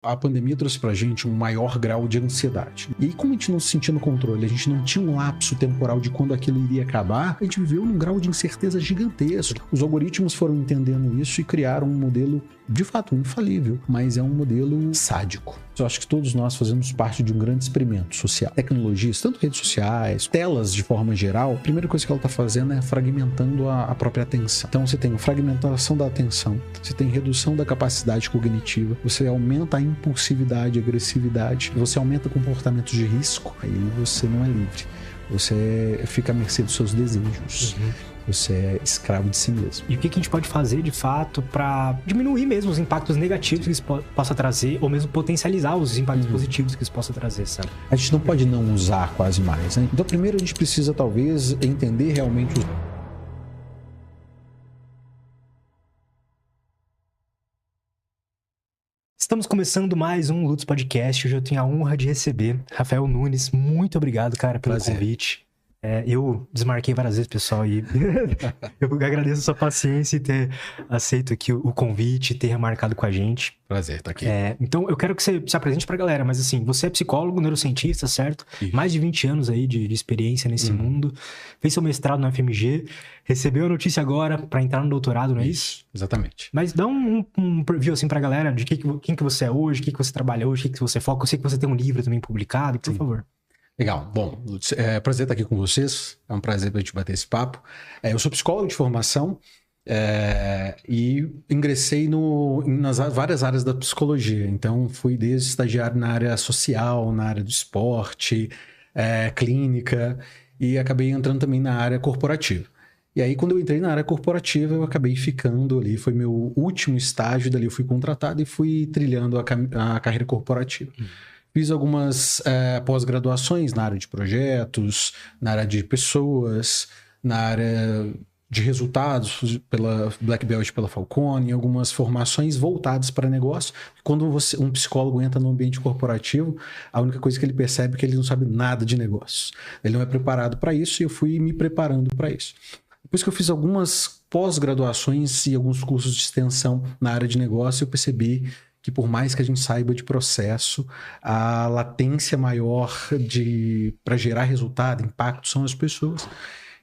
A pandemia trouxe pra gente um maior grau de ansiedade. E aí, como a gente não se sentia no controle, a gente não tinha um lapso temporal de quando aquilo iria acabar, a gente viveu num grau de incerteza gigantesco. Os algoritmos foram entendendo isso e criaram um modelo, de fato, infalível, mas é um modelo sádico. Eu acho que todos nós fazemos parte de um grande experimento social. Tecnologias, tanto redes sociais, telas de forma geral, a primeira coisa que ela está fazendo é fragmentando a própria atenção. Então você tem fragmentação da atenção, você tem redução da capacidade cognitiva, você aumenta a impulsividade, a agressividade, você aumenta comportamentos de risco, aí você não é livre. Você fica à mercê dos seus desejos. Você é escravo de si mesmo. E o que a gente pode fazer, de fato, para diminuir mesmo os impactos negativos que isso possa trazer, ou mesmo potencializar os impactos positivos que isso possa trazer, sabe? A gente não pode não usar quase mais, né? Então, primeiro a gente precisa, talvez, entender realmente os... Estamos começando mais um Lutz Podcast. Hoje eu tenho a honra de receber Rafael Nunes. Muito obrigado, cara, pelo convite. Eu desmarquei várias vezes, pessoal, e eu agradeço a sua paciência em ter aceito aqui o convite, ter remarcado com a gente. Prazer estar aqui. Então, eu quero que você se apresente pra galera, mas assim, você é psicólogo, neurocientista, certo? Isso. Mais de 20 anos aí de experiência nesse mundo, fez seu mestrado no FMG, recebeu a notícia agora pra entrar no doutorado, não é isso? Exatamente. Mas dá um preview assim pra galera de quem que você é hoje, o que você trabalha hoje, o que você foca. Eu sei que você tem um livro também publicado, por favor. Legal. Bom, Lutz, é um prazer estar aqui com vocês. É um prazer pra gente bater esse papo. Eu sou psicólogo de formação e ingressei nas várias áreas da psicologia. Então, fui desde estagiário na área social, na área do esporte, clínica, e acabei entrando também na área corporativa. E aí, quando eu entrei na área corporativa, eu acabei ficando ali. Foi meu último estágio, dali eu fui contratado e fui trilhando a carreira corporativa. Fiz algumas pós-graduações na área de projetos, na área de pessoas, na área de resultados, pela Black Belt, pela Falcone, algumas formações voltadas para negócio. Quando um psicólogo entra no ambiente corporativo, a única coisa que ele percebe é que ele não sabe nada de negócios. Ele não é preparado para isso e eu fui me preparando para isso. Depois que eu fiz algumas pós-graduações e alguns cursos de extensão na área de negócio, eu percebi que por mais que a gente saiba de processo, a latência maior para gerar resultado, impacto, são as pessoas.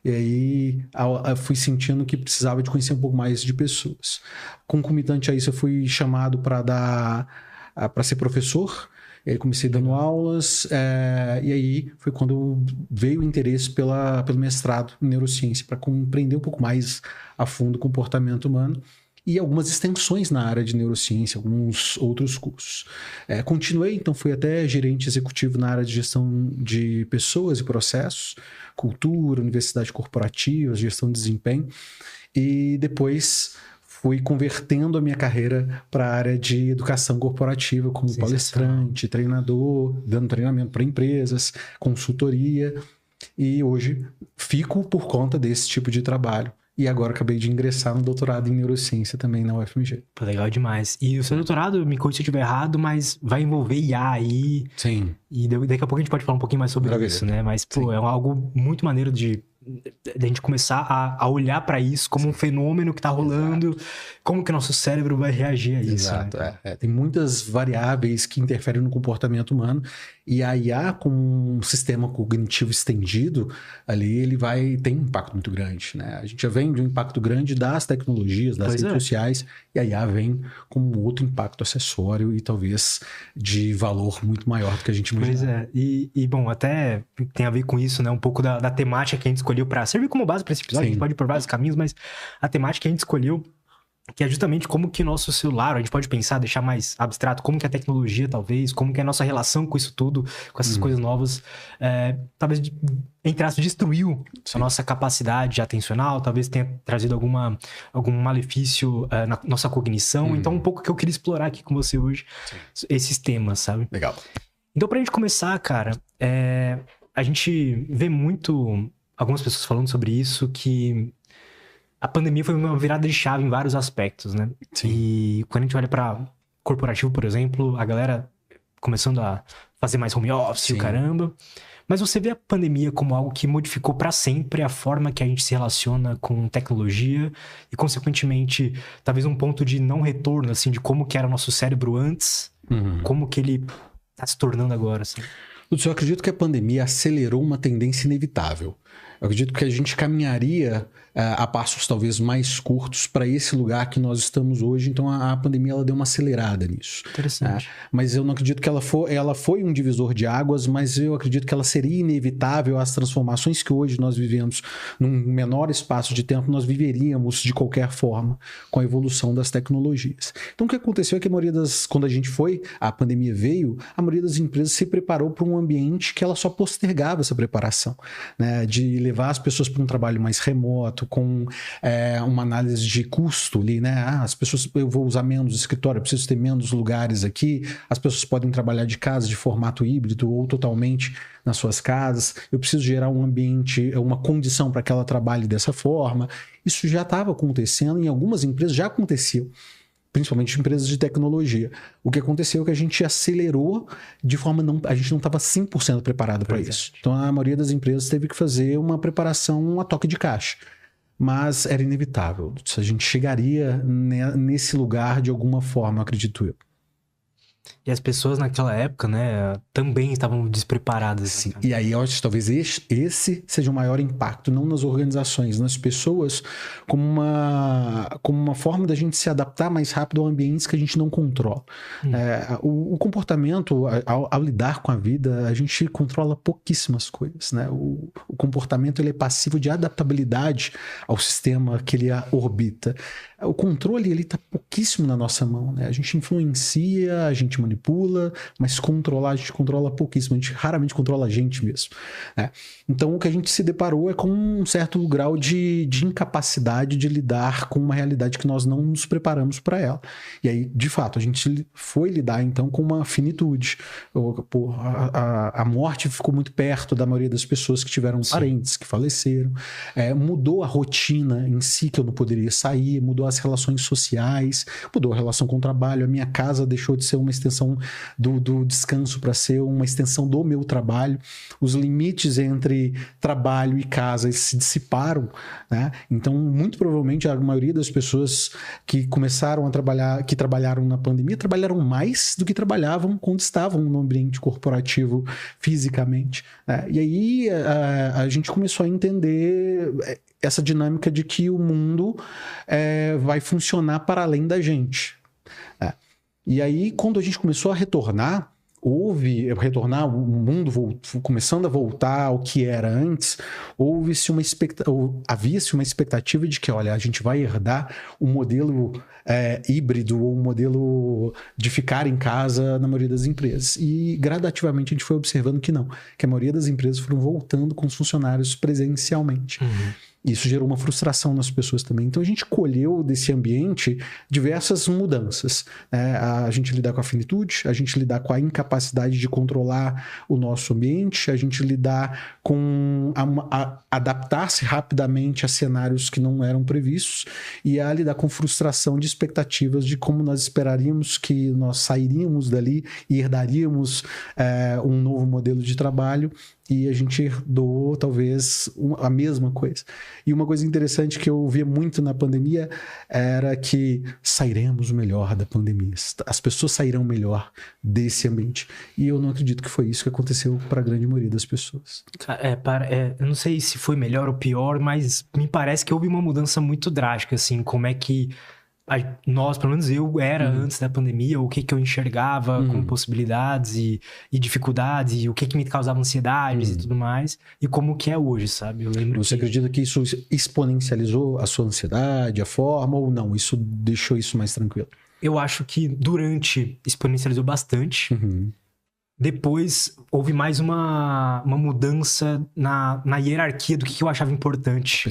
E aí eu fui sentindo que precisava de conhecer um pouco mais de pessoas. Concomitante a isso, eu fui chamado para ser professor. E aí comecei dando aulas, e aí foi quando veio o interesse pelo mestrado em neurociência, para compreender um pouco mais a fundo o comportamento humano. E algumas extensões na área de neurociência, alguns outros cursos. Continuei, então fui até gerente executivo na área de gestão de pessoas e processos, cultura, universidade corporativa, gestão de desempenho, e depois fui convertendo a minha carreira para a área de educação corporativa, como palestrante, treinador, dando treinamento para empresas, consultoria, e hoje fico por conta desse tipo de trabalho. E agora acabei de ingressar no doutorado em neurociência também na UFMG. Pô, legal demais. E o seu doutorado, me corrija se eu estiver errado, mas vai envolver IA aí. Sim. E daqui a pouco a gente pode falar um pouquinho mais sobre isso, né? Mas, pô, é algo muito maneiro de a gente começar a olhar para isso como um fenômeno que tá rolando. Exato. Como que o nosso cérebro vai reagir a isso. Exato. Né? Tem muitas variáveis que interferem no comportamento humano. E a IA, com um sistema cognitivo estendido, ali ele tem um impacto muito grande, né? A gente já vem de um impacto grande das tecnologias, das redes sociais, e a IA vem com um outro impacto acessório e talvez de valor muito maior do que a gente imagina. Pois é. E bom, até tem a ver com isso, né? Um pouco da temática que a gente escolheu para servir como base para esse episódio. Sim. A gente pode ir por vários caminhos, mas a temática que a gente escolheu, que é justamente como que nosso celular, a gente pode pensar, deixar mais abstrato, como que a tecnologia, talvez, como que a nossa relação com isso tudo, com essas coisas novas, talvez, entre aspas, destruiu a nossa capacidade atencional, talvez tenha trazido algum malefício na nossa cognição. Então, um pouco que eu queria explorar aqui com você hoje, esses temas, sabe? Legal. Então, pra gente começar, cara, a gente vê muito algumas pessoas falando sobre isso, que a pandemia foi uma virada de chave em vários aspectos, né? Sim. E quando a gente olha para corporativo, por exemplo, a galera começando a fazer mais home office, o caramba. Mas você vê a pandemia como algo que modificou para sempre a forma que a gente se relaciona com tecnologia e, consequentemente, talvez um ponto de não retorno, assim, de como que era o nosso cérebro antes Como que ele tá se tornando agora, assim? Eu acredito que a pandemia acelerou uma tendência inevitável. Eu acredito que a gente caminharia a passos talvez mais curtos para esse lugar que nós estamos hoje. Então a pandemia ela deu uma acelerada nisso. Interessante. Mas eu não acredito que ela foi um divisor de águas, mas eu acredito que ela seria inevitável. As transformações que hoje nós vivemos num menor espaço de tempo, nós viveríamos de qualquer forma com a evolução das tecnologias. Então o que aconteceu é que quando a pandemia veio, a maioria das empresas se preparou para um ambiente que ela só postergava essa preparação, né? De levar as pessoas para um trabalho mais remoto, com uma análise de custo ali, né? As pessoas, eu vou usar menos escritório, eu preciso ter menos lugares aqui, as pessoas podem trabalhar de casa de formato híbrido ou totalmente nas suas casas, eu preciso gerar um ambiente, uma condição para que ela trabalhe dessa forma. Isso já estava acontecendo, em algumas empresas já aconteceu, principalmente empresas de tecnologia. O que aconteceu é que a gente acelerou de forma a gente não estava 100% preparado para isso. Então a maioria das empresas teve que fazer uma preparação a toque de caixa. Mas era inevitável. A gente chegaria nesse lugar de alguma forma, acredito eu. E as pessoas naquela época, né, também estavam despreparadas. Sim. E aí, eu acho que talvez esse seja o maior impacto, não nas organizações, nas pessoas, como uma forma da gente se adaptar mais rápido a ambientes que a gente não controla. O comportamento, ao lidar com a vida, a gente controla pouquíssimas coisas, né? O comportamento ele é passivo de adaptabilidade ao sistema que ele orbita. O controle ele está pouquíssimo na nossa mão, né? A gente influencia, a gente manipula, mas controlar, a gente controla pouquíssimo, a gente raramente controla a gente mesmo, né? Então o que a gente se deparou é com um certo grau de incapacidade de lidar com uma realidade que nós não nos preparamos para ela. E aí, de fato, a gente foi lidar então com uma finitude. A morte ficou muito perto da maioria das pessoas que tiveram parentes, que faleceram. Mudou a rotina em si, que eu não poderia sair, mudou as relações sociais, mudou a relação com o trabalho. A minha casa deixou de ser uma extensão do descanso para ser uma extensão do meu trabalho. Os limites entre trabalho e casa se dissiparam, né? Então, muito provavelmente, a maioria das pessoas que começaram a trabalhar, que trabalharam na pandemia, trabalharam mais do que trabalhavam quando estavam no ambiente corporativo fisicamente, né? E aí a gente começou a entender essa dinâmica de que o mundo vai funcionar para além da gente. E aí, quando a gente começou a retornar, o mundo começando a voltar ao que era antes, havia-se uma expectativa de que, olha, a gente vai herdar um modelo híbrido ou um modelo de ficar em casa na maioria das empresas. E gradativamente a gente foi observando que não, que a maioria das empresas foram voltando com os funcionários presencialmente. Isso gerou uma frustração nas pessoas também. Então, a gente colheu desse ambiente diversas mudanças, né? A gente lidar com a finitude, a gente lidar com a incapacidade de controlar o nosso ambiente, a gente lidar com adaptar-se rapidamente a cenários que não eram previstos e a lidar com frustração de expectativas de como nós esperaríamos que nós sairíamos dali e herdaríamos um novo modelo de trabalho. E a gente herdou, talvez, a mesma coisa. E uma coisa interessante que eu via muito na pandemia era que sairemos melhor da pandemia. As pessoas sairão melhor desse ambiente. E eu não acredito que foi isso que aconteceu para a grande maioria das pessoas. Eu não sei se foi melhor ou pior, mas me parece que houve uma mudança muito drástica, assim, como é que nós, pelo menos eu, era antes da pandemia, o que eu enxergava como possibilidades e dificuldades, e o que me causava ansiedades e tudo mais, e como que é hoje, sabe? Eu lembro Você acredita que isso exponencializou a sua ansiedade, a forma, ou não? Isso deixou isso mais tranquilo? Eu acho que durante exponencializou bastante. Depois houve mais uma mudança na hierarquia do que eu achava importante.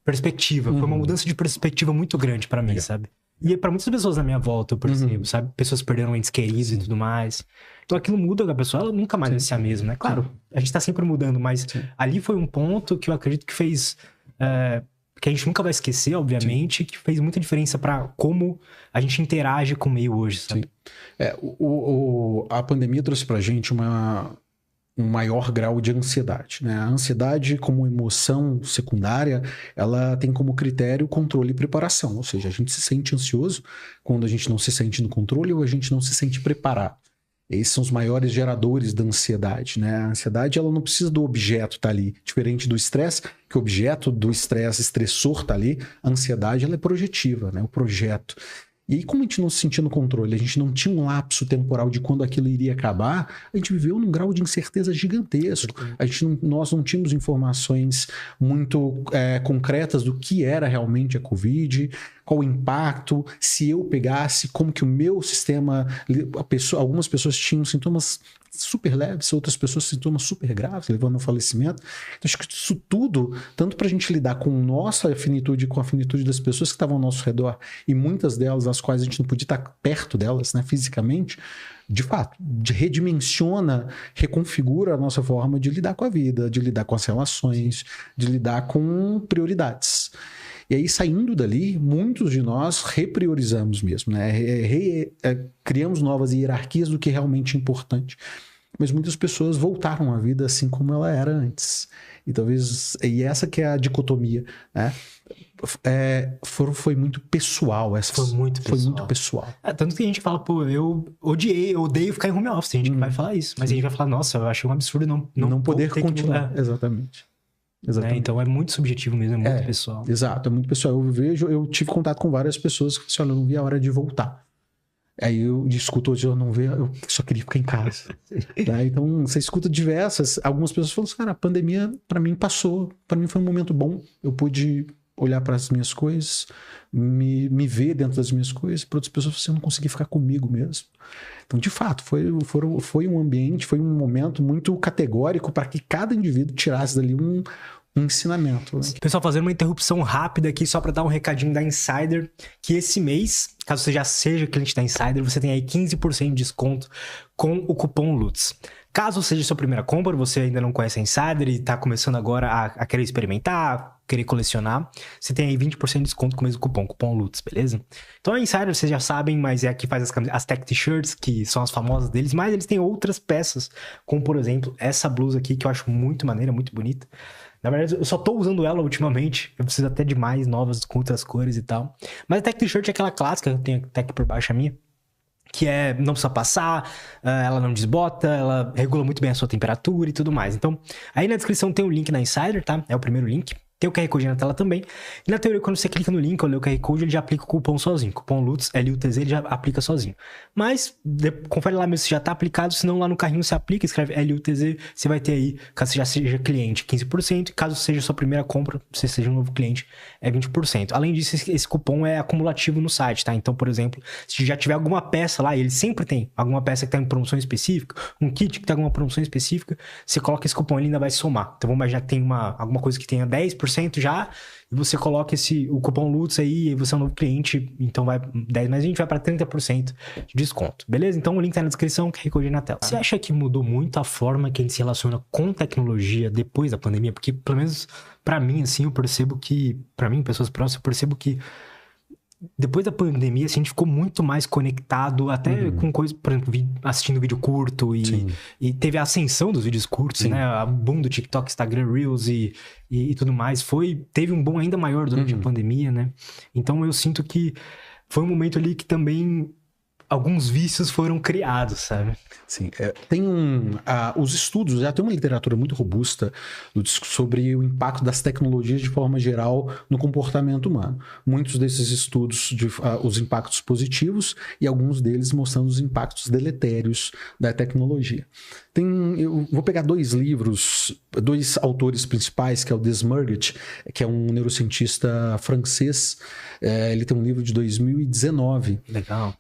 Perspectiva. Foi uma mudança de perspectiva muito grande pra mim, sabe? E para muitas pessoas na minha volta, eu percebo, sabe? Pessoas perderam entes queridos e tudo mais. Então aquilo muda a pessoa, ela nunca mais vai ser a mesma, né? Claro, a gente tá sempre mudando, mas ali foi um ponto que eu acredito que fez... que a gente nunca vai esquecer, obviamente, que fez muita diferença para como a gente interage com o meio hoje, sabe? A pandemia trouxe pra gente um maior grau de ansiedade, né? A ansiedade, como emoção secundária, ela tem como critério controle e preparação, ou seja, a gente se sente ansioso quando a gente não se sente no controle ou a gente não se sente preparado. Esses são os maiores geradores da ansiedade, né? A ansiedade, ela não precisa do objeto estar ali, diferente do estresse, que o objeto do estresse, estressor está ali, a ansiedade, ela é projetiva, né? O projeto. E aí, como a gente não se sentia no controle, a gente não tinha um lapso temporal de quando aquilo iria acabar, a gente viveu num grau de incerteza gigantesco. Nós não tínhamos informações muito concretas do que era realmente a Covid, qual o impacto, se eu pegasse, como que o meu sistema... algumas pessoas tinham sintomas super leves, outras pessoas sintomas super graves, levando ao falecimento. Então, acho que isso tudo, tanto para a gente lidar com nossa finitude, com a finitude das pessoas que estavam ao nosso redor, e muitas delas, as quais a gente não podia estar perto delas, né, fisicamente, de fato, redimensiona, reconfigura a nossa forma de lidar com a vida, de lidar com as relações, de lidar com prioridades. E aí, saindo dali, muitos de nós repriorizamos mesmo, né? Criamos novas hierarquias do que realmente é importante. Mas muitas pessoas voltaram à vida assim como ela era antes. E talvez... E essa que é a dicotomia, né? Foi muito pessoal. Foi muito pessoal. Tanto que a gente fala, pô, eu odeio ficar em home office. A gente vai falar isso. Mas a gente vai falar, nossa, eu achei um absurdo não poder continuar. Exatamente. Então é muito subjetivo mesmo, é muito pessoal. Exato, é muito pessoal. Eu tive contato com várias pessoas que disseram, olha, eu não vi a hora de voltar. Aí eu escuto hoje, eu não vi, eu só queria ficar em casa. Né? Então você escuta diversas, algumas pessoas falam assim, cara, a pandemia pra mim passou, pra mim foi um momento bom, eu pude olhar para as minhas coisas, me ver dentro das minhas coisas. Para outras pessoas, eu não consegui ficar comigo mesmo. Então, de fato, foi um ambiente, foi um momento muito categórico para que cada indivíduo tirasse dali um ensinamento. Né? Pessoal, fazendo uma interrupção rápida aqui só para dar um recadinho da Insider, que esse mês, caso você já seja cliente da Insider, você tem aí 15% de desconto com o cupom LUTZ. Caso seja sua primeira compra, você ainda não conhece a Insider e está começando agora a querer experimentar, querer colecionar, você tem aí 20% de desconto com o mesmo cupom LUTZ, beleza? Então a Insider, vocês já sabem, mas é a que faz as tech t-shirts, que são as famosas deles, mas eles têm outras peças, como por exemplo, essa blusa aqui, que eu acho muito maneira, muito bonita. Na verdade, eu só tô usando ela ultimamente, eu preciso até de mais novas, com outras cores e tal. Mas a tech t-shirt é aquela clássica, tem a tech por baixo a minha, que não precisa passar, ela não desbota, ela regula muito bem a sua temperatura e tudo mais. Então, aí na descrição tem o link na Insider, tá? É o primeiro link. Tem o QR Code na tela também. E na teoria, quando você clica no link ou lê o QR Code, ele já aplica o cupom sozinho. Cupom LUTZ, LUTZ, ele já aplica sozinho. Mas, confere lá mesmo se já tá aplicado, senão lá no carrinho você aplica, escreve LUTZ, você vai ter aí, caso você já seja cliente, 15%. E caso seja sua primeira compra, você seja um novo cliente, é 20%. Além disso, esse cupom é acumulativo no site, tá? Então, por exemplo, se já tiver alguma peça lá, e ele sempre tem alguma peça que tá em promoção específica, um kit que tá em alguma promoção específica, você coloca esse cupom, ele ainda vai somar. Então, vamos imaginar que tem alguma coisa que tenha 10% já, e você coloca o cupom LUTZ aí, e você é um novo cliente, então vai 10 mais 20, vai para 30% de desconto, beleza? Então o link tá na descrição, QR Code na tela. Você acha que mudou muito a forma que a gente se relaciona com tecnologia depois da pandemia? Porque, pelo menos pra mim, assim, eu percebo que, pra mim, pessoas próximas, eu percebo que depois da pandemia, assim, a gente ficou muito mais conectado, até com coisas, por exemplo, assistindo vídeo curto e teve a ascensão dos vídeos curtos, né? A boom do TikTok, Instagram, Reels e tudo mais. Teve um boom ainda maior durante a pandemia, né? Então eu sinto que foi um momento ali que também alguns vícios foram criados, sabe? Sim, tem os estudos, já tem uma literatura muito robusta sobre o impacto das tecnologias de forma geral no comportamento humano. Muitos desses estudos, os impactos positivos e alguns deles mostrando os impactos deletérios da tecnologia. Eu vou pegar dois autores principais, que é o Desmarget, que é um neurocientista francês. Ele tem um livro de 2019. Legal.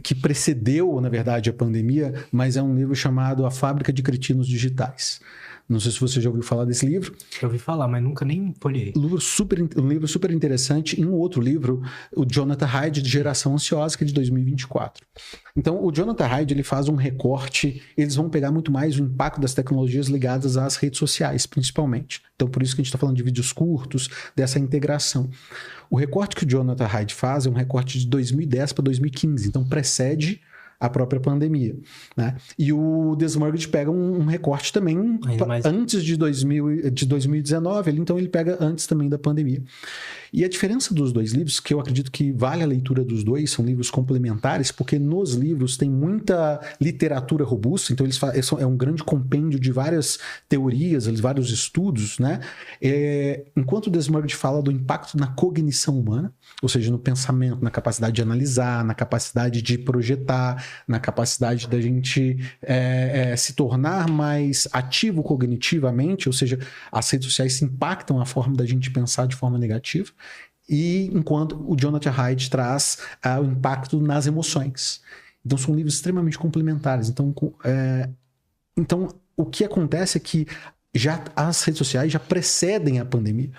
Que precedeu, na verdade, a pandemia, mas é um livro chamado A Fábrica de Cretinos Digitais. Não sei se você já ouviu falar desse livro. Eu ouvi falar, mas nunca nem folhei. Um livro super interessante. E um outro livro, o Jonathan Haidt, de Geração Ansiosa, que é de 2024. Então, o Jonathan Haidt, ele faz um recorte, eles vão pegar muito mais o impacto das tecnologias ligadas às redes sociais, principalmente. Então, por isso que a gente está falando de vídeos curtos, dessa integração. O recorte que o Jonathan Haidt faz é um recorte de 2010 para 2015, então precede a própria pandemia, né? E o The Smurged pega um recorte também antes de 2019, então ele pega antes também da pandemia. E a diferença dos dois livros, que eu acredito que vale a leitura dos dois, são livros complementares, porque nos livros tem muita literatura robusta, então é um grande compêndio de várias teorias, vários estudos, né? Enquanto o The Smurged fala do impacto na cognição humana, ou seja, no pensamento, na capacidade de analisar, na capacidade de projetar, na capacidade da gente se tornar mais ativo cognitivamente, ou seja, as redes sociais impactam a forma da gente pensar de forma negativa. E enquanto o Jonathan Haidt traz o impacto nas emoções. Então são livros extremamente complementares. Então o que acontece é que as redes sociais já precedem a pandemia.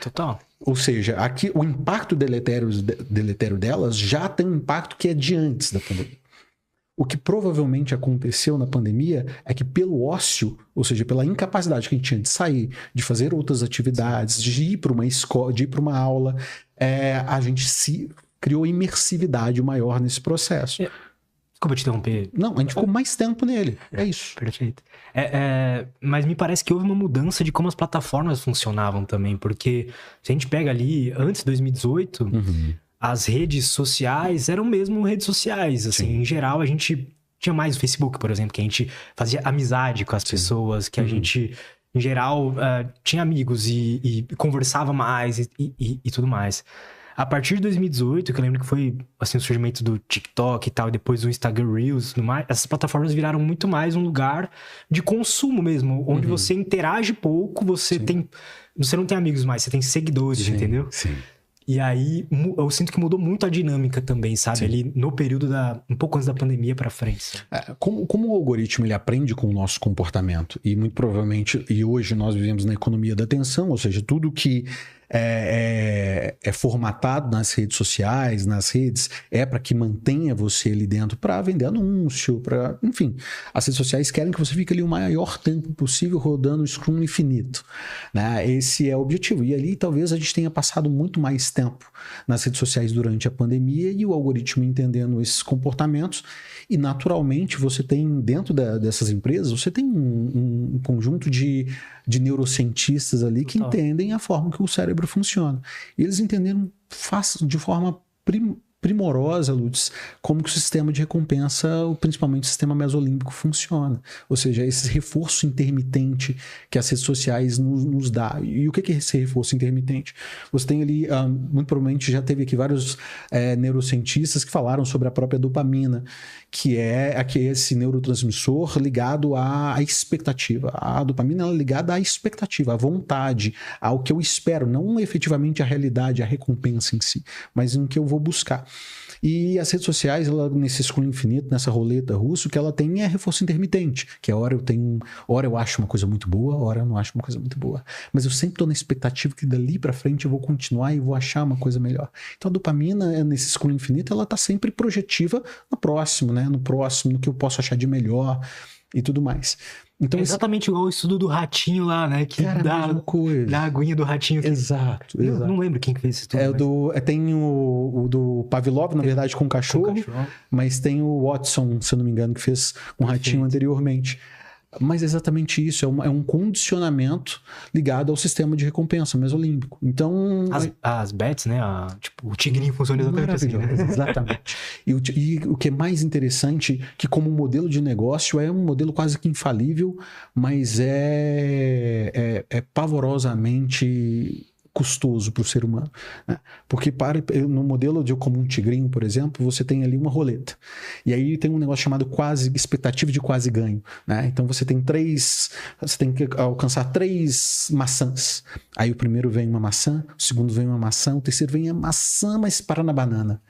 Total. Ou seja, aqui o impacto deletério delas já tem um impacto que é de antes da pandemia. O que provavelmente aconteceu na pandemia é que pelo ócio, ou seja, pela incapacidade que a gente tinha de sair, de fazer outras atividades, de ir para uma escola, de ir para uma aula, a gente criou imersividade maior nesse processo. Desculpa te interromper. Não, a gente ficou mais tempo nele. É isso. Perfeito. Mas me parece que houve uma mudança de como as plataformas funcionavam também, porque se a gente pega ali, antes de 2018... As redes sociais eram mesmo redes sociais, assim, em geral a gente tinha mais o Facebook, por exemplo, que a gente fazia amizade com as pessoas, que a gente, em geral, tinha amigos e conversava mais e tudo mais. A partir de 2018, que eu lembro que foi assim, o surgimento do TikTok e tal, e depois o Instagram Reels e tudo mais, essas plataformas viraram muito mais um lugar de consumo mesmo, onde você interage pouco, você não tem amigos mais, você tem seguidores, entendeu? Sim. E aí, eu sinto que mudou muito a dinâmica também, sabe? Sim. Ali no período um pouco antes da pandemia pra frente. Como o algoritmo ele aprende com o nosso comportamento, e muito provavelmente, e hoje nós vivemos na economia da atenção, ou seja, tudo que é formatado nas redes sociais, nas redes, para que mantenha você ali dentro para vender anúncio, enfim. As redes sociais querem que você fique ali o maior tempo possível rodando o scroll infinito, né? Esse é o objetivo. E ali talvez a gente tenha passado muito mais tempo nas redes sociais durante a pandemia e o algoritmo entendendo esses comportamentos. E naturalmente você tem dentro dessas empresas, você tem um conjunto de neurocientistas ali que entendem a forma que o cérebro funciona. E eles entenderam de forma primorosa, Lutz, como que o sistema de recompensa, principalmente o sistema mesolímbico, funciona. Ou seja, esse reforço intermitente que as redes sociais nos dá. E o que é esse reforço intermitente? Você tem ali, muito provavelmente já teve aqui vários neurocientistas que falaram sobre a própria dopamina, que é esse neurotransmissor ligado à expectativa. A dopamina é ligada à expectativa, à vontade, ao que eu espero, não efetivamente a realidade, a recompensa em si, mas em que eu vou buscar. E as redes sociais, nesse scroll infinito, nessa roleta russa, o que ela tem é reforço intermitente, que é hora eu acho uma coisa muito boa, hora eu não acho uma coisa muito boa. Mas eu sempre estou na expectativa que dali para frente eu vou continuar e vou achar uma coisa melhor. Então a dopamina, nesse scroll infinito, ela está sempre projetiva no próximo, né? No próximo, no que eu posso achar de melhor e tudo mais. Então, exatamente igual o estudo do ratinho lá, né? Que dá a aguinha do ratinho. Exato. Não lembro quem que fez esse estudo. Tem o do Pavlov, na verdade, com cachorro, mas tem o Watson, se eu não me engano, que fez um ratinho anteriormente. Mas é exatamente isso, é um condicionamento ligado ao sistema de recompensa mesolímbico. Então... As bets, né? Tipo, o tigrinho funciona exatamente assim, né? Exatamente. E o que é mais interessante, que como modelo de negócio é um modelo quase que infalível, mas é pavorosamente custoso para o ser humano, né? Porque no modelo de como um tigrinho, por exemplo, você tem ali uma roleta. E aí tem um negócio chamado expectativa de quase ganho, né? Então você tem que alcançar 3 maçãs. Aí o primeiro vem uma maçã, o segundo vem uma maçã, o terceiro vem a maçã, mas para na banana.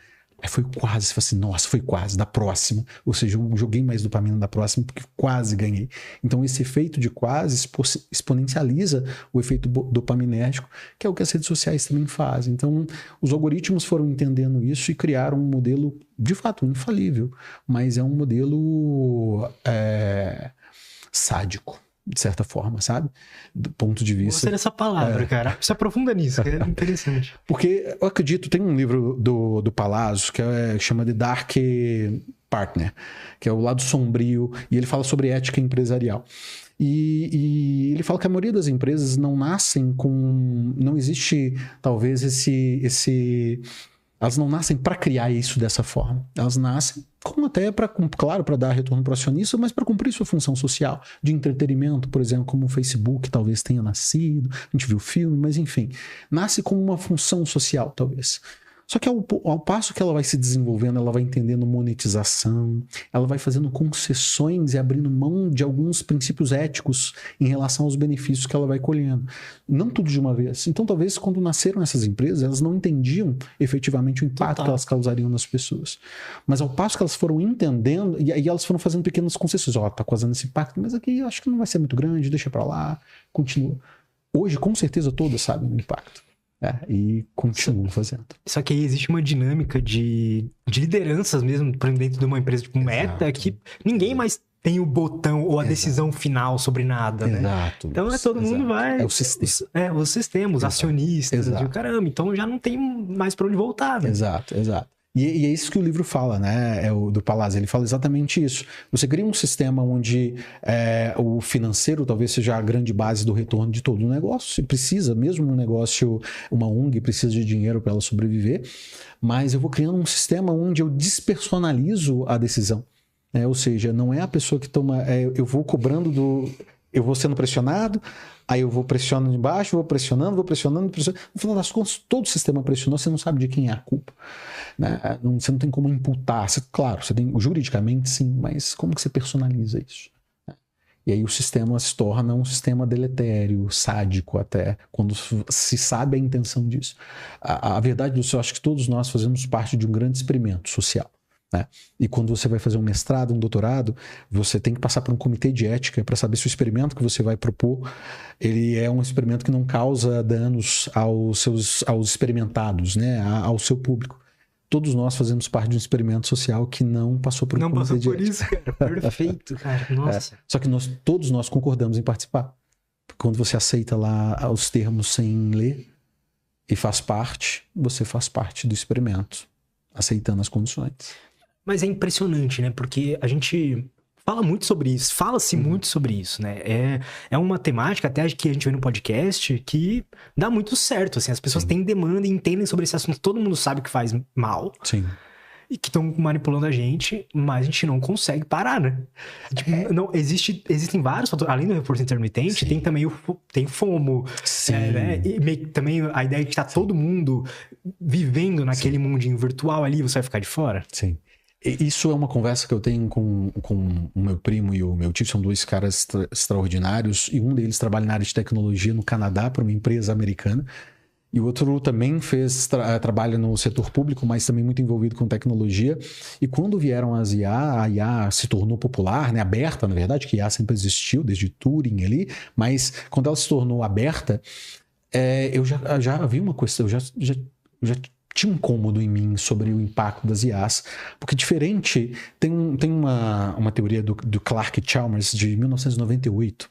Aí foi quase, você fala assim, nossa, foi quase, da próxima. Ou seja, eu joguei mais dopamina da próxima porque quase ganhei. Então esse efeito de quase exponencializa o efeito dopaminérgico, que é o que as redes sociais também fazem. Então os algoritmos foram entendendo isso e criaram um modelo, de fato, infalível, mas é um modelo sádico. de certa forma, sabe? Do ponto de vista... Gostei dessa palavra, cara. Você aprofunda nisso, que é interessante. Porque eu acredito, tem um livro do Palazzo que chama The Dark Partner, que é o lado sombrio, e ele fala sobre ética empresarial. E ele fala que a maioria das empresas não nascem com... Não existe, talvez, elas não nascem para criar isso dessa forma. Elas nascem até claro, para dar retorno para o acionista, mas para cumprir sua função social de entretenimento, por exemplo, como o Facebook talvez tenha nascido, a gente viu o filme, mas enfim, nasce como uma função social, talvez. Só que ao passo que ela vai se desenvolvendo, ela vai entendendo monetização, ela vai fazendo concessões e abrindo mão de alguns princípios éticos em relação aos benefícios que ela vai colhendo. Não tudo de uma vez. Então, talvez, quando nasceram essas empresas, elas não entendiam efetivamente o impacto que elas causariam nas pessoas. Mas ao passo que elas foram entendendo, e aí elas foram fazendo pequenas concessões. Tá causando esse impacto, mas aqui eu acho que não vai ser muito grande, deixa pra lá, continua. Hoje, com certeza, todas sabem o impacto. E continuam fazendo. Só que aí existe uma dinâmica de lideranças mesmo, por exemplo, dentro de uma empresa tipo Meta, que ninguém mais tem o botão ou a decisão final sobre nada, né? Exato. Então todo mundo vai... É o sistema. O sistema, os acionistas, e o caramba. Então já não tem mais pra onde voltar, né? Exato. E é isso que o livro fala, né? Do Palazzo. Ele fala exatamente isso. Você cria um sistema onde o financeiro talvez seja a grande base do retorno de todo o negócio. Você precisa, mesmo um negócio, uma ONG precisa de dinheiro para ela sobreviver, mas eu vou criando um sistema onde eu despersonalizo a decisão. Ou seja, não é a pessoa que toma... eu vou cobrando eu vou sendo pressionado, aí eu vou pressionando de baixo, vou pressionando. No final das contas, todo o sistema pressionou, você não sabe de quem é a culpa. Né? Você não tem como imputar. Claro, você tem juridicamente sim, mas como que você personaliza isso? E aí o sistema se torna um sistema deletério, sádico até, quando se sabe a intenção disso. A verdade disso, eu acho que todos nós fazemos parte de um grande experimento social. Né? E quando você vai fazer um mestrado, um doutorado, você tem que passar por um comitê de ética para saber se o experimento que você vai propor, ele é um experimento que não causa danos aos experimentados, né? Ao seu público. Todos nós fazemos parte de um experimento social que não passou por um comitê de ética. Não passou por isso, cara. Perfeito, cara. Nossa. Só que todos nós concordamos em participar. Quando você aceita lá os termos sem ler e faz parte, você faz parte do experimento, aceitando as condições. Mas é impressionante, né? Porque a gente fala muito sobre isso, fala-se muito sobre isso, né? É uma temática, até que a gente vê no podcast, que dá muito certo, assim. As pessoas têm demanda e entendem sobre esse assunto. Todo mundo sabe que faz mal. Sim. E que estão manipulando a gente, mas a gente não consegue parar, né? Tipo, não, existem vários fatores. Além do reforço intermitente, tem também tem FOMO. Né? E também a ideia de que tá todo mundo vivendo naquele mundinho virtual ali, você vai ficar de fora. Sim. Isso é uma conversa que eu tenho com o meu primo e o meu tio, são dois caras extraordinários, e um deles trabalha na área de tecnologia no Canadá para uma empresa americana, e o outro também trabalha no setor público, mas também muito envolvido com tecnologia. E quando vieram as IA, a IA se tornou popular, né? Aberta, na verdade, que a IA sempre existiu, desde Turing ali, mas quando ela se tornou aberta, eu já havia uma questão, eu já tinha um incômodo em mim sobre o impacto das IAs, porque diferente, tem uma teoria do Clark Chalmers de 1998,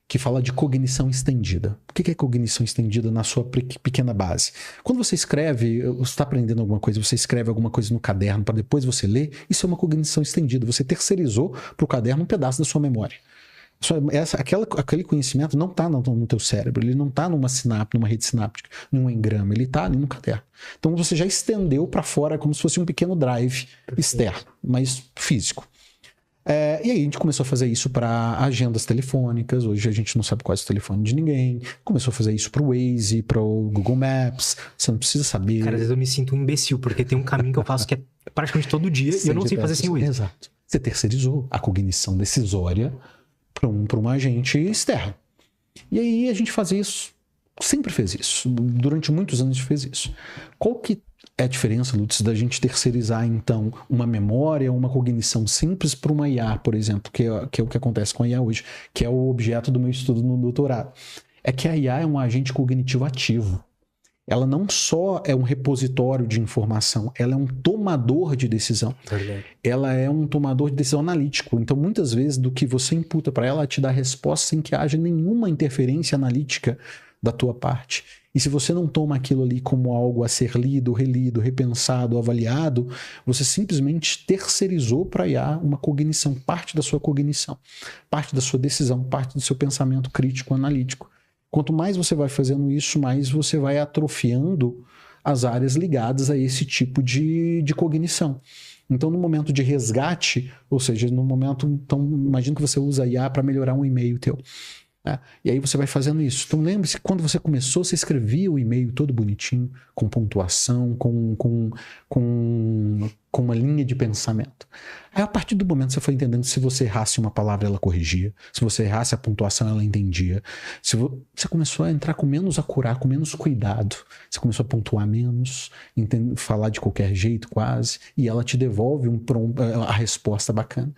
que fala de cognição estendida. O que é cognição estendida na sua pequena base? Quando você escreve, você está aprendendo alguma coisa, você escreve alguma coisa no caderno para depois você ler, isso é uma cognição estendida. Você terceirizou para o caderno um pedaço da sua memória. Aquele conhecimento não está no teu cérebro, ele não está numa rede sináptica, num engrama, ele está ali no caderno. Então você já estendeu para fora como se fosse um pequeno drive externo, mas físico. E aí a gente começou a fazer isso para agendas telefônicas. Hoje a gente não sabe qual é o telefone de ninguém. Começou a fazer isso para o Waze, para o Google Maps. Você não precisa saber. Cara, às vezes eu me sinto um imbecil, porque tem um caminho que eu faço que é praticamente todo dia e eu não sei fazer sem o Waze. Exato. Você terceirizou a cognição decisória para um agente externo. E aí a gente faz isso, sempre fez isso. Durante muitos anos a gente fez isso. Qual que é a diferença, Lutz, da gente terceirizar, então, uma memória, uma cognição simples para uma IA, por exemplo, que é o que acontece com a IA hoje, que é o objeto do meu estudo no doutorado? É que a IA é um agente cognitivo ativo. ela não só é um repositório de informação, ela é um tomador de decisão. Verdade. Ela é um tomador de decisão analítico. Então, muitas vezes, do que você imputa para ela, ela te dá resposta sem que haja nenhuma interferência analítica da tua parte. E se você não toma aquilo ali como algo a ser lido, relido, repensado, avaliado, você simplesmente terceirizou para a IA uma cognição, parte da sua cognição, parte da sua decisão, parte do seu pensamento crítico, analítico. Quanto mais você vai fazendo isso, mais você vai atrofiando as áreas ligadas a esse tipo de cognição. Então, no momento de resgate, ou seja, no momento... Então, imagina que você usa a IA para melhorar um e-mail teu. Né? E aí você vai fazendo isso. Então, lembre-se que quando você começou, você escrevia o e-mail todo bonitinho, com pontuação, com uma linha de pensamento. Aí, a partir do momento que você foi entendendo, se você errasse uma palavra, ela corrigia. Se você errasse a pontuação, ela entendia. Você começou a entrar com menos acurar, com menos cuidado. Você começou a pontuar menos, falar de qualquer jeito quase, e ela te devolve a resposta bacana.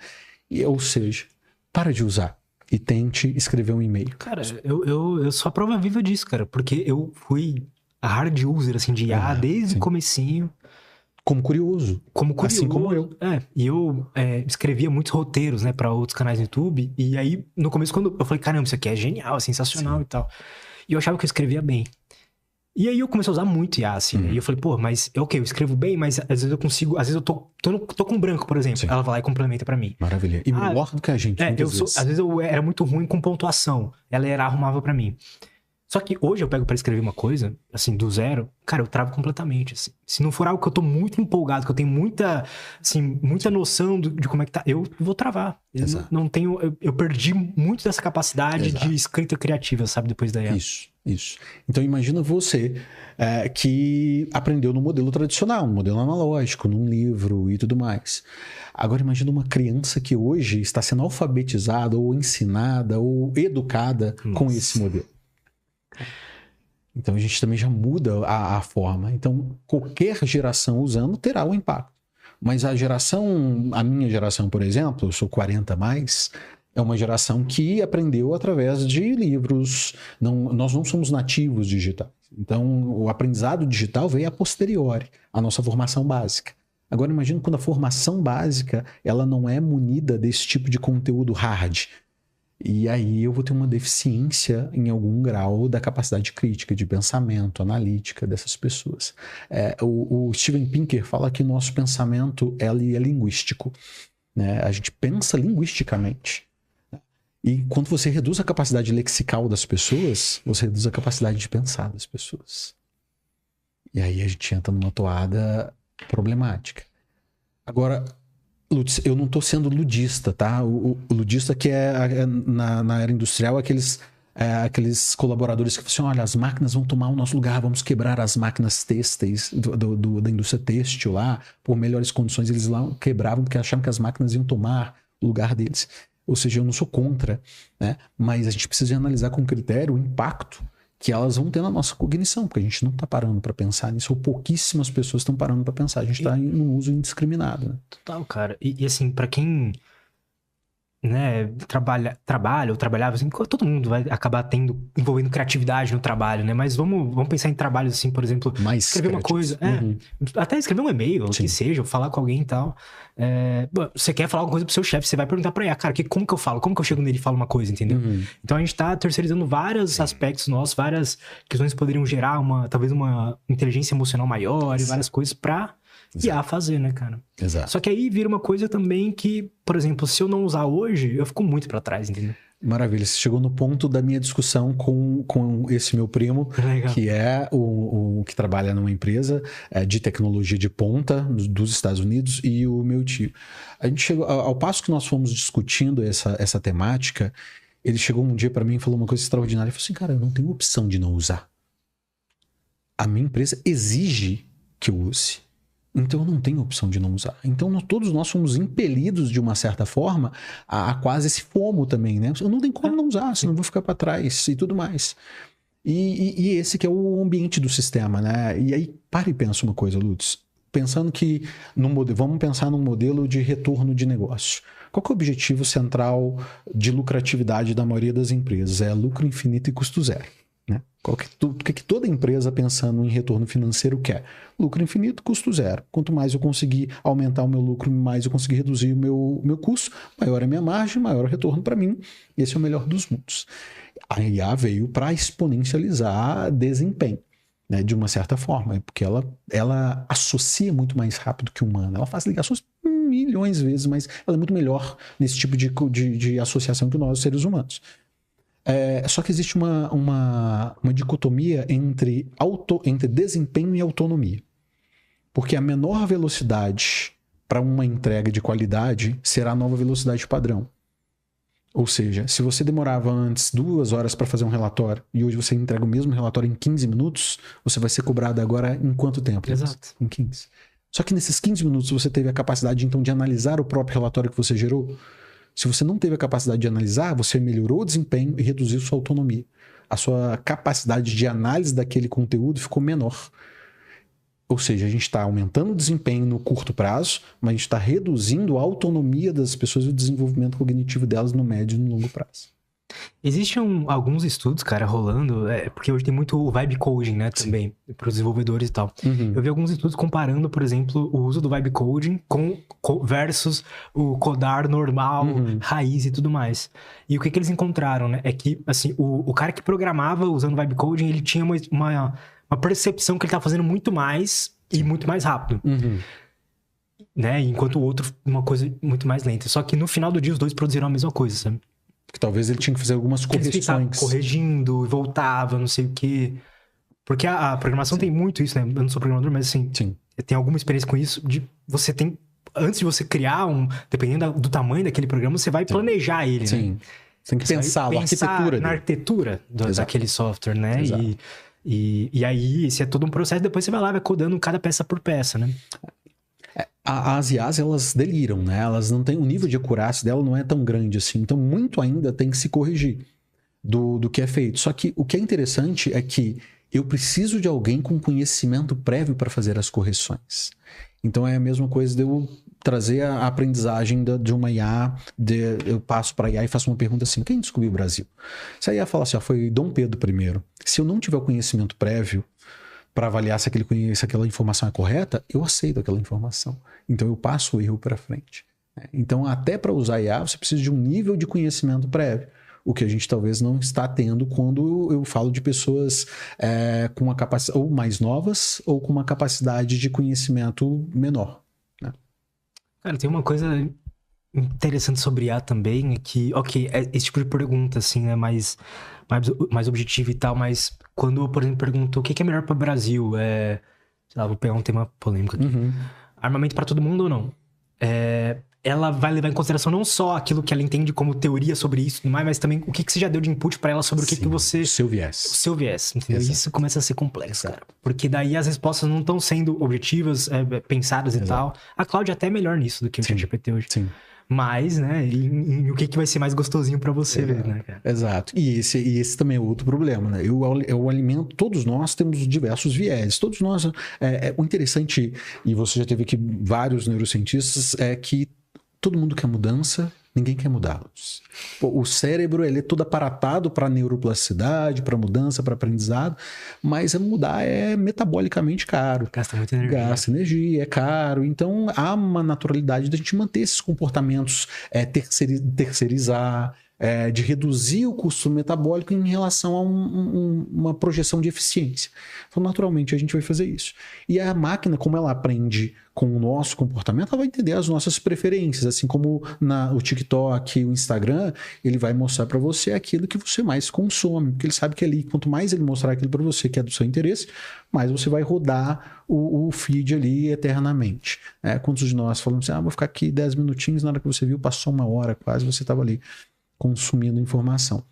Ou seja, para de usar e tente escrever um e-mail. Cara, eu sou a prova viva disso, cara, porque eu fui hard user, assim, de IA desde o comecinho. Como curioso. Assim como eu. E eu escrevia muitos roteiros, né, pra outros canais no YouTube. E aí, no começo, quando eu falei, caramba, isso aqui é genial, é sensacional e tal. E eu achava que eu escrevia bem. E aí eu comecei a usar muito IA, assim, né? E eu falei, pô, mas eu escrevo bem, mas às vezes eu consigo... Às vezes eu tô com branco, por exemplo. Sim. Ela vai lá e complementa pra mim. Maravilha. E melhor do que a gente, às vezes eu era muito ruim com pontuação. Ela arrumava pra mim. Só que hoje eu pego pra escrever uma coisa, assim, do zero, cara, eu travo completamente, assim. Se não for algo que eu tô muito empolgado, que eu tenho muita noção de como é que tá, eu vou travar. Eu perdi muito dessa capacidade de escrita criativa, sabe, depois da IA. Isso. Então imagina você que aprendeu no modelo tradicional, no modelo analógico, num livro e tudo mais. Agora imagina uma criança que hoje está sendo alfabetizada ou ensinada ou educada com esse modelo. Então a gente também já muda a forma. Então qualquer geração usando terá um impacto. Mas a minha geração, por exemplo, eu sou 40 mais, é uma geração que aprendeu através de livros. Nós não somos nativos digitais. Então o aprendizado digital veio a posteriori, a nossa formação básica. Agora imagina quando a formação básica ela não é munida desse tipo de conteúdo hard. E aí eu vou ter uma deficiência em algum grau da capacidade crítica, de pensamento, analítica dessas pessoas. O Steven Pinker fala que nosso pensamento é linguístico. Né? A gente pensa linguisticamente. E quando você reduz a capacidade lexical das pessoas, você reduz a capacidade de pensar das pessoas. E aí a gente entra numa toada problemática. Agora... Lutz, eu não estou sendo ludista, tá? O ludista que na era industrial, aqueles colaboradores que falam assim, olha, as máquinas vão tomar o nosso lugar, vamos quebrar as máquinas têxteis da indústria têxtil lá, por melhores condições, eles lá quebravam porque achavam que as máquinas iam tomar o lugar deles. Ou seja, eu não sou contra, né? Mas a gente precisa analisar com critério o impacto que elas vão ter na nossa cognição, porque a gente não está parando para pensar nisso, ou pouquíssimas pessoas estão parando para pensar, a gente está num uso indiscriminado. Né? Total, cara. E assim, para quem né, trabalha ou trabalhava, assim, todo mundo vai acabar envolvendo criatividade no trabalho, né? Mas vamos pensar em trabalhos assim, por exemplo, mais escrever uma coisa, até escrever um e-mail, ou o que seja, ou falar com alguém e tal. Você quer falar alguma coisa pro seu chefe, você vai perguntar pra ele, cara, como que eu falo? Como que eu chego nele e falo uma coisa, entendeu? Então a gente tá terceirizando vários aspectos nossos, várias questões que poderiam gerar talvez uma inteligência emocional maior e várias coisas pra IA fazer, né, cara? Exato. Só que aí vira uma coisa também que, por exemplo, se eu não usar hoje, eu fico muito pra trás, entendeu? Maravilha, você chegou no ponto da minha discussão com esse meu primo, que é o que trabalha numa empresa de tecnologia de ponta dos Estados Unidos, e o meu tio. A gente chegou, ao passo que nós fomos discutindo essa temática, ele chegou um dia para mim e falou uma coisa extraordinária. Ele falou assim, cara, eu não tenho opção de não usar. A minha empresa exige que eu use. Então eu não tenho opção de não usar. Então todos nós somos impelidos de uma certa forma a quase esse FOMO também, né? Eu não tenho como não usar, senão eu vou ficar para trás e tudo mais. E esse que é o ambiente do sistema, né? E aí, para e pensa uma coisa, Lutz. Pensando que, vamos pensar num modelo de retorno de negócio. Qual que é o objetivo central de lucratividade da maioria das empresas? É lucro infinito e custo zero, né? O que toda empresa pensando em retorno financeiro quer? Lucro infinito, custo zero. Quanto mais eu conseguir aumentar o meu lucro, mais eu conseguir reduzir o meu custo, maior é a minha margem, maior o retorno para mim. Esse é o melhor dos mundos. A IA veio para exponencializar desempenho, né, de uma certa forma, porque ela associa muito mais rápido que o humano. Ela faz ligações milhões de vezes, mas ela é muito melhor nesse tipo de associação que nós, seres humanos. Só que existe uma dicotomia entre desempenho e autonomia. Porque a menor velocidade para uma entrega de qualidade será a nova velocidade padrão. Ou seja, se você demorava antes 2 horas para fazer um relatório e hoje você entrega o mesmo relatório em 15 minutos, você vai ser cobrado agora em quanto tempo? Exato. Em 15. Só que nesses 15 minutos você teve a capacidade, então, de analisar o próprio relatório que você gerou. Se você não teve a capacidade de analisar, você melhorou o desempenho e reduziu sua autonomia. A sua capacidade de análise daquele conteúdo ficou menor. Ou seja, a gente está aumentando o desempenho no curto prazo, mas a gente está reduzindo a autonomia das pessoas e o desenvolvimento cognitivo delas no médio e no longo prazo. Existem alguns estudos, cara, rolando, porque hoje tem muito vibe coding, né, também, para os desenvolvedores e tal. Uhum. Eu vi alguns estudos comparando, por exemplo, o uso do vibe coding versus o codar normal, raiz e tudo mais. E o que eles encontraram, né, é que, assim, o cara que programava usando vibe coding, ele tinha uma percepção que ele estava fazendo muito mais e muito mais rápido. Né, enquanto o outro, uma coisa muito mais lenta. Só que no final do dia, os dois produziram a mesma coisa, sabe? Que talvez ele tinha que fazer algumas correções. Corrigindo, voltava, não sei o quê. Porque a programação tem muito isso, né? Eu não sou programador, mas assim, eu tenho alguma experiência com isso. Você tem, antes de você criar dependendo do tamanho daquele programa, você vai planejar ele, né? Você tem que pensar na arquitetura na arquitetura daquele software, né? E aí, isso é todo um processo, depois você vai lá, vai codando cada peça por peça, né? As IAs, elas deliram, né? Elas não têm, o nível de acurácia dela não é tão grande assim. Então, muito ainda tem que se corrigir do que é feito. Só que o que é interessante é que eu preciso de alguém com conhecimento prévio para fazer as correções. Então, é a mesma coisa de eu trazer a aprendizagem de uma IA, eu passo para a IA e faço uma pergunta assim: quem descobriu o Brasil? Se a IA falar assim, foi Dom Pedro I. Se eu não tiver o conhecimento prévio para avaliar se aquela informação é correta, eu aceito aquela informação. Então, eu passo o erro para frente. Então, até para usar IA, você precisa de um nível de conhecimento prévio. O que a gente talvez não está tendo quando eu falo de pessoas com uma capacidade ou mais novas ou com uma capacidade de conhecimento menor. Né? Cara, tem uma coisa interessante sobre IA também, é que, esse tipo de pergunta, assim, né, mais objetivo e tal, mas quando, por exemplo, pergunto o que é melhor para o Brasil, sei lá, vou pegar um tema polêmico aqui. Armamento para todo mundo ou não? Ela vai levar em consideração não só aquilo que ela entende como teoria sobre isso e tudo mais, mas também o que você já deu de input para ela sobre o que você... O seu viés. O seu viés, entendeu? Isso começa a ser complexo, cara. Porque daí as respostas não estão sendo objetivas, pensadas e tal. A Cláudia até é melhor nisso do que o ChatGPT hoje. Sim. Mas, né, e o que vai ser mais gostosinho pra você ver, né, cara? Exato. E esse também é outro problema, né? Eu alimento, todos nós temos diversos viés. Todos nós... o interessante, e você já teve aqui vários neurocientistas, é que todo mundo quer mudança, ninguém quer mudá-los. O cérebro, ele é todo aparatado para neuroplasticidade, para mudança, para aprendizado, mas mudar é metabolicamente caro. Gasta muita energia. Gasta energia, é caro. Então, há uma naturalidade da gente manter esses comportamentos, terceirizar, de reduzir o custo metabólico em relação a uma projeção de eficiência. Então, naturalmente, a gente vai fazer isso. E a máquina, como ela aprende com o nosso comportamento, ela vai entender as nossas preferências, assim como o TikTok, o Instagram, ele vai mostrar para você aquilo que você mais consome, porque ele sabe que ali, quanto mais ele mostrar aquilo para você que é do seu interesse, mais você vai rodar o feed ali eternamente. Quantos de nós falamos assim, vou ficar aqui 10 minutinhos, na hora que você viu, passou 1 hora quase, você estava ali consumindo informação.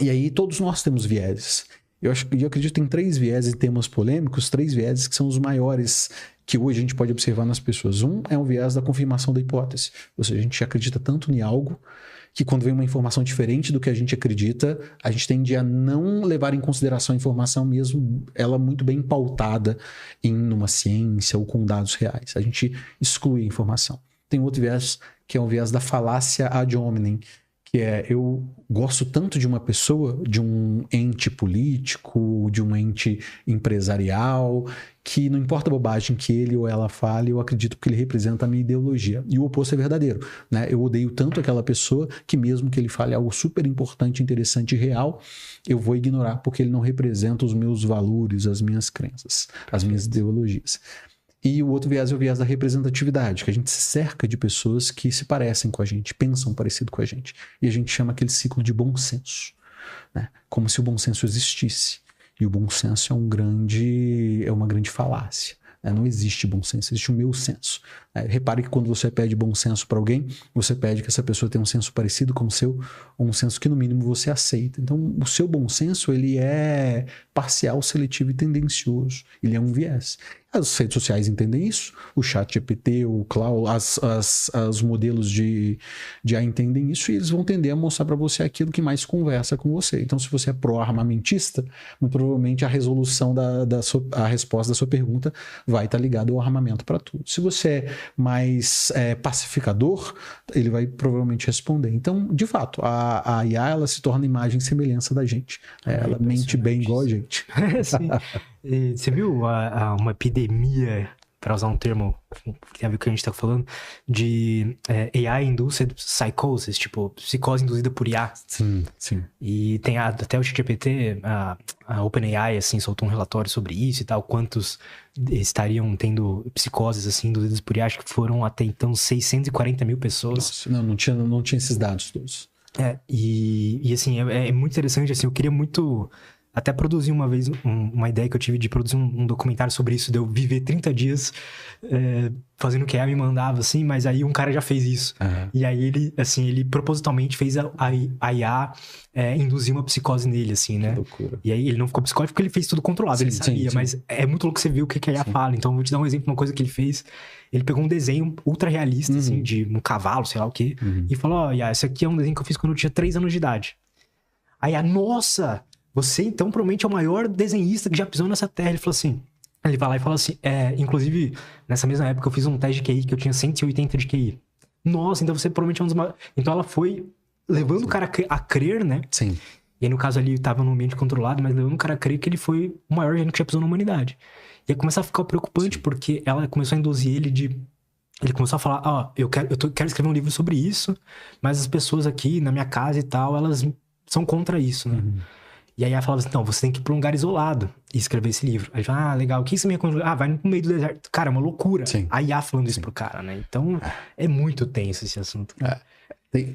E aí todos nós temos vieses. Eu acredito em 3 vieses em temas polêmicos, 3 vieses que são os maiores que hoje a gente pode observar nas pessoas. Um é o viés da confirmação da hipótese. Ou seja, a gente acredita tanto em algo que quando vem uma informação diferente do que a gente acredita, a gente tende a não levar em consideração a informação mesmo, ela muito bem pautada em uma ciência ou com dados reais. A gente exclui a informação. Tem outro viés que é o viés da falácia ad hominem, que eu gosto tanto de uma pessoa, de um ente político, de um ente empresarial, que não importa a bobagem que ele ou ela fale, eu acredito que ele representa a minha ideologia. E o oposto é verdadeiro, né? Eu odeio tanto aquela pessoa que mesmo que ele fale algo super importante, interessante e real, eu vou ignorar porque ele não representa os meus valores, as minhas crenças, as minhas ideologias. E o outro viés é o viés da representatividade, que a gente se cerca de pessoas que se parecem com a gente, pensam parecido com a gente. E a gente chama aquele ciclo de bom senso, né? Como se o bom senso existisse. E o bom senso é uma grande falácia. Não existe bom senso, existe o meu senso. Repare que quando você pede bom senso para alguém, você pede que essa pessoa tenha um senso parecido com o seu, ou um senso que no mínimo você aceita. Então, o seu bom senso, ele é parcial, seletivo e tendencioso. Ele é um viés. As redes sociais entendem isso, o ChatGPT, o Cloud, os modelos de IA entendem isso e eles vão tender a mostrar para você aquilo que mais conversa com você. Então, se você é pró-armamentista, muito provavelmente a resolução a resposta da sua pergunta vai estar ligada ao armamento para tudo. Se você é mais pacificador, ele vai provavelmente responder. Então, de fato, a IA ela se torna imagem e semelhança da gente. Ela mente bem igual a gente. Sim. E você viu uma epidemia, para usar um termo que tem a ver com o que a gente está falando, de AI-induced psychosis, tipo, psicose induzida por IA. Sim, sim. E tem até o ChatGPT, a OpenAI, assim, soltou um relatório sobre isso e tal, quantos estariam tendo psicoses, assim, induzidas por IA. Acho que foram até então 640 mil pessoas. Nossa, não tinha esses dados todos. E assim, é muito interessante, assim, eu queria muito... Até produzi uma vez uma ideia que eu tive de produzir um documentário sobre isso, de eu viver 30 dias fazendo o que a IA me mandava, assim, mas aí um cara já fez isso. Uhum. E aí ele propositalmente fez a IA induzir uma psicose nele, assim, né? Que loucura. E aí ele não ficou psicótico porque ele fez tudo controlado, sim, ele sabia, sim. Mas é muito louco você ver o que a IA fala. Então eu vou te dar um exemplo de uma coisa que ele fez. Ele pegou um desenho ultra realista, assim, de um cavalo, sei lá o quê, e falou, IA, esse aqui é um desenho que eu fiz quando eu tinha 3 anos de idade. Aí a nossa... Você, então, provavelmente é o maior desenhista que já pisou nessa terra. Ele falou assim... Ele vai lá e fala assim... inclusive, nessa mesma época, eu fiz um teste de QI que eu tinha 180 de QI. Nossa, então você provavelmente é um dos maiores... Então, ela foi levando o cara a crer, né? Sim. E aí, no caso ali, eu tava num ambiente controlado, mas levando o cara a crer que ele foi o maior gênio que já pisou na humanidade. E aí, começou a ficar preocupante, porque ela começou a induzir ele de... Ele começou a falar... eu quero escrever um livro sobre isso, mas as pessoas aqui, na minha casa e tal, elas são contra isso, né? E aí ela falava assim, não, você tem que ir pra um lugar isolado e escrever esse livro. Aí ele fala, legal, o que você me recomenda? Vai no meio do deserto. Cara, é uma loucura. Sim. A IA falando isso pro cara, né? Então, é muito tenso esse assunto.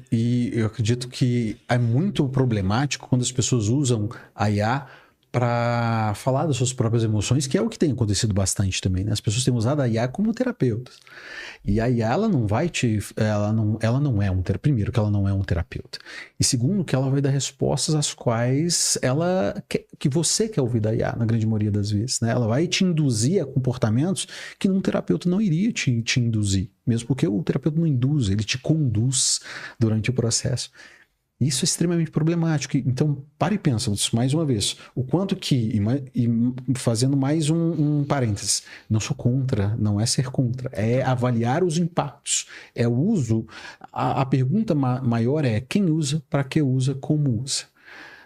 E eu acredito que é muito problemático quando as pessoas usam a IA para falar das suas próprias emoções, que é o que tem acontecido bastante também, né? As pessoas têm usado a IA como terapeutas. E a IA, ela não vai ela não é um terapeuta. Primeiro, que ela não é um terapeuta. E segundo, que ela vai dar respostas às quais que você quer ouvir da IA, na grande maioria das vezes, né? Ela vai te induzir a comportamentos que um terapeuta não iria te induzir. Mesmo porque o terapeuta não induz, ele te conduz durante o processo. Isso é extremamente problemático. Então, para e pensa, mais uma vez, o quanto que, e fazendo mais um parênteses, não sou contra, não é ser contra, é avaliar os impactos, é o uso. A pergunta maior é quem usa, para que usa, como usa.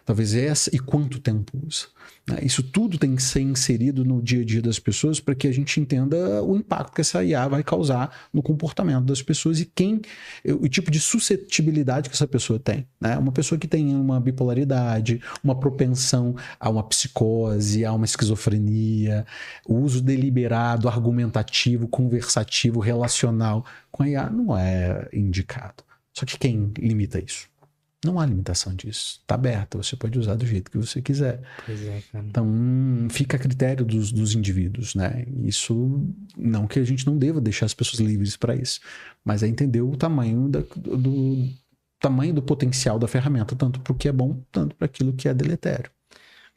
Talvez essa, e quanto tempo usa. Isso tudo tem que ser inserido no dia a dia das pessoas para que a gente entenda o impacto que essa IA vai causar no comportamento das pessoas e o tipo de suscetibilidade que essa pessoa tem, né? Uma pessoa que tem uma bipolaridade, uma propensão a uma psicose, a uma esquizofrenia, o uso deliberado, argumentativo, conversativo, relacional com a IA não é indicado. Só que quem limita isso? Não há limitação disso. Está aberta, você pode usar do jeito que você quiser. Pois é, cara. Então, fica a critério dos indivíduos, né? Isso, não que a gente não deva deixar as pessoas livres para isso, mas é entender o tamanho do potencial da ferramenta, tanto para o que é bom, tanto para aquilo que é deletério.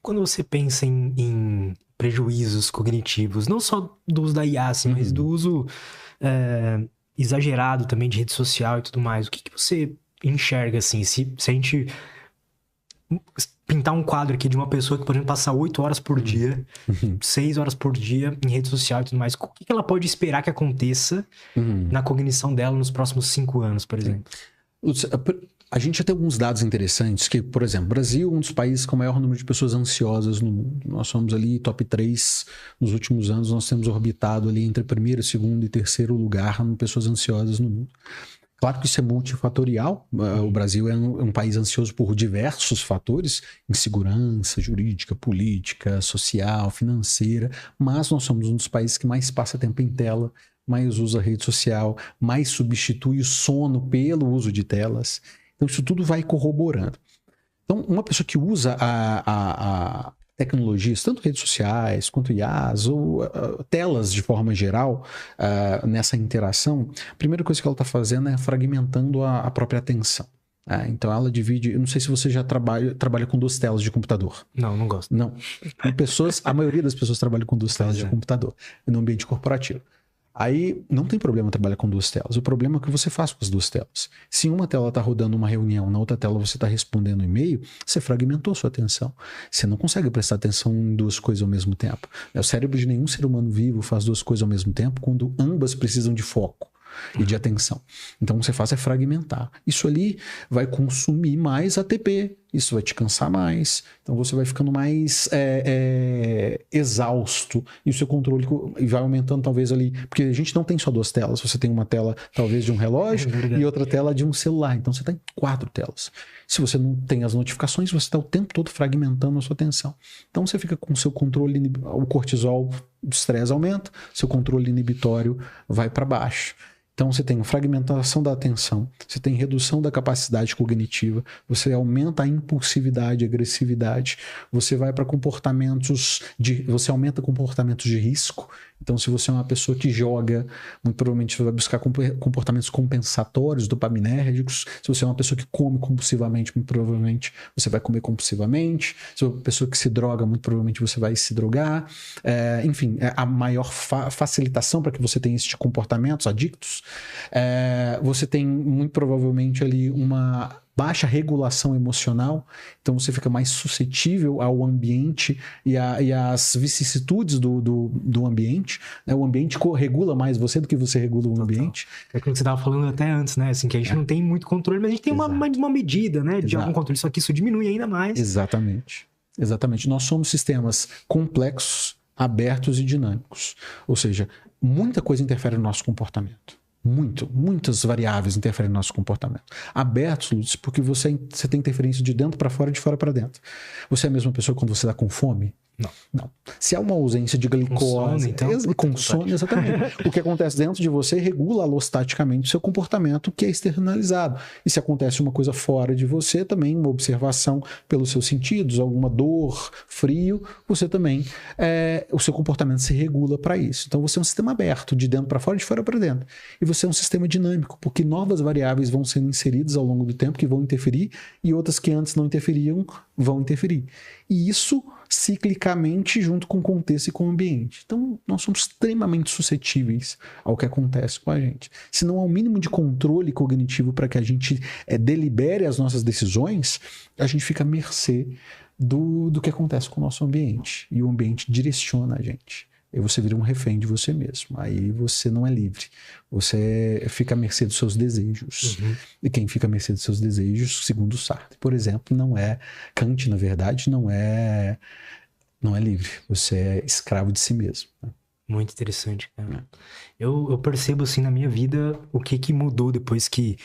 Quando você pensa em prejuízos cognitivos, não só do uso da IA, assim, mas do uso exagerado também de rede social e tudo mais, o que você enxerga, assim, se a gente pintar um quadro aqui de uma pessoa que, por exemplo, passa 8 horas por dia, 6 horas por dia em rede social e tudo mais, o que ela pode esperar que aconteça na cognição dela nos próximos 5 anos, por exemplo? A gente já tem alguns dados interessantes que, por exemplo, Brasil é um dos países com o maior número de pessoas ansiosas no mundo. Nós somos ali top 3 nos últimos anos, nós temos orbitado ali entre primeiro, segundo e terceiro lugar em pessoas ansiosas no mundo. Claro que isso é multifatorial. O Brasil é um país ansioso por diversos fatores, insegurança jurídica, política, social, financeira, mas nós somos um dos países que mais passa tempo em tela, mais usa rede social, mais substitui o sono pelo uso de telas. Então isso tudo vai corroborando. Então uma pessoa que usa a tecnologias, tanto redes sociais quanto IAs ou telas de forma geral, nessa interação, a primeira coisa que ela está fazendo é fragmentando a própria atenção. Então ela divide, eu não sei se você já trabalha com 2 telas de computador. Não gosto. Não. A maioria das pessoas trabalha com 2 telas de computador no ambiente corporativo. Aí não tem problema trabalhar com 2 telas. O problema é o que você faz com as 2 telas. Se em uma tela está rodando uma reunião, na outra tela você está respondendo um e-mail, você fragmentou sua atenção. Você não consegue prestar atenção em 2 coisas ao mesmo tempo. O cérebro de nenhum ser humano vivo faz 2 coisas ao mesmo tempo quando ambas precisam de foco e de atenção. Então o que você faz é fragmentar. Isso ali vai consumir mais ATP. Isso vai te cansar mais. Então você vai ficando mais exausto. E o seu controle vai aumentando talvez ali. Porque a gente não tem só 2 telas. Você tem uma tela talvez de um relógio e outra tela de um celular. Então você tem 4 telas. Se você não tem as notificações, você está o tempo todo fragmentando a sua atenção. Então você fica com o seu controle, o cortisol do estresse aumenta, seu controle inibitório vai para baixo. Então você tem fragmentação da atenção, você tem redução da capacidade cognitiva, você aumenta a impulsividade, a agressividade, você vai para você aumenta comportamentos de risco. Então se você é uma pessoa que joga, muito provavelmente você vai buscar comportamentos compensatórios, dopaminérgicos. Se você é uma pessoa que come compulsivamente, muito provavelmente você vai comer compulsivamente. Se você é uma pessoa que se droga, muito provavelmente você vai se drogar. Enfim, a maior facilitação para que você tenha esses comportamentos adictos. Você tem muito provavelmente ali uma baixa regulação emocional, então você fica mais suscetível ao ambiente e às vicissitudes do ambiente, né? O ambiente regula mais você do que você regula o ambiente. É aquilo que você estava falando até antes, né? Assim, que a gente não tem muito controle, mas a gente tem uma medida, né? De algum controle, só que isso diminui ainda mais. Exatamente. Nós somos sistemas complexos, abertos e dinâmicos. Ou seja, muita coisa interfere no nosso comportamento. Muitas variáveis interferem no nosso comportamento. Abertos, porque você tem interferência de dentro para fora e de fora para dentro. Você é a mesma pessoa quando você está com fome? Não. Se há uma ausência de glicose, com sono, exatamente. O que acontece dentro de você regula alostaticamente o seu comportamento, que é externalizado. E se acontece uma coisa fora de você, também uma observação pelos seus sentidos, alguma dor, frio, você também, o seu comportamento se regula para isso. Então você é um sistema aberto, de dentro para fora e de fora para dentro. E você é um sistema dinâmico, porque novas variáveis vão sendo inseridas ao longo do tempo que vão interferir, e outras que antes não interferiam vão interferir. E isso ciclicamente junto com o contexto e com o ambiente. Então, nós somos extremamente suscetíveis ao que acontece com a gente. Se não há um mínimo de controle cognitivo para que a gente delibere as nossas decisões, a gente fica à mercê do que acontece com o nosso ambiente. E o ambiente direciona a gente. E você vira um refém de você mesmo. Aí você não é livre. Você fica à mercê dos seus desejos. E quem fica à mercê dos seus desejos, segundo Sartre, por exemplo, não é... Kant, na verdade, não é livre. Você é escravo de si mesmo. Muito interessante, cara. Eu percebo, assim, na minha vida, o que mudou depois que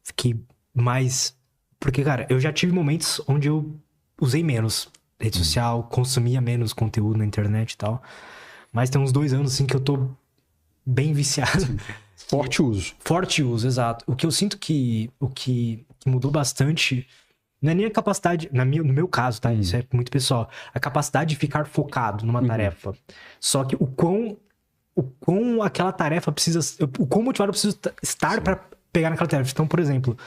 fiquei mais... Porque, cara, eu já tive momentos onde eu usei menos rede social, consumia menos conteúdo na internet e tal. Mas tem uns 2 anos, assim, que eu tô bem viciado. Sim. Forte uso, exato. O que eu sinto que mudou bastante não é nem a capacidade, no meu caso, tá? Isso é muito pessoal. A capacidade de ficar focado numa tarefa. Só que o quão aquela tarefa precisa... O quão motivado eu preciso estar pra pegar naquela tarefa. Então, por exemplo...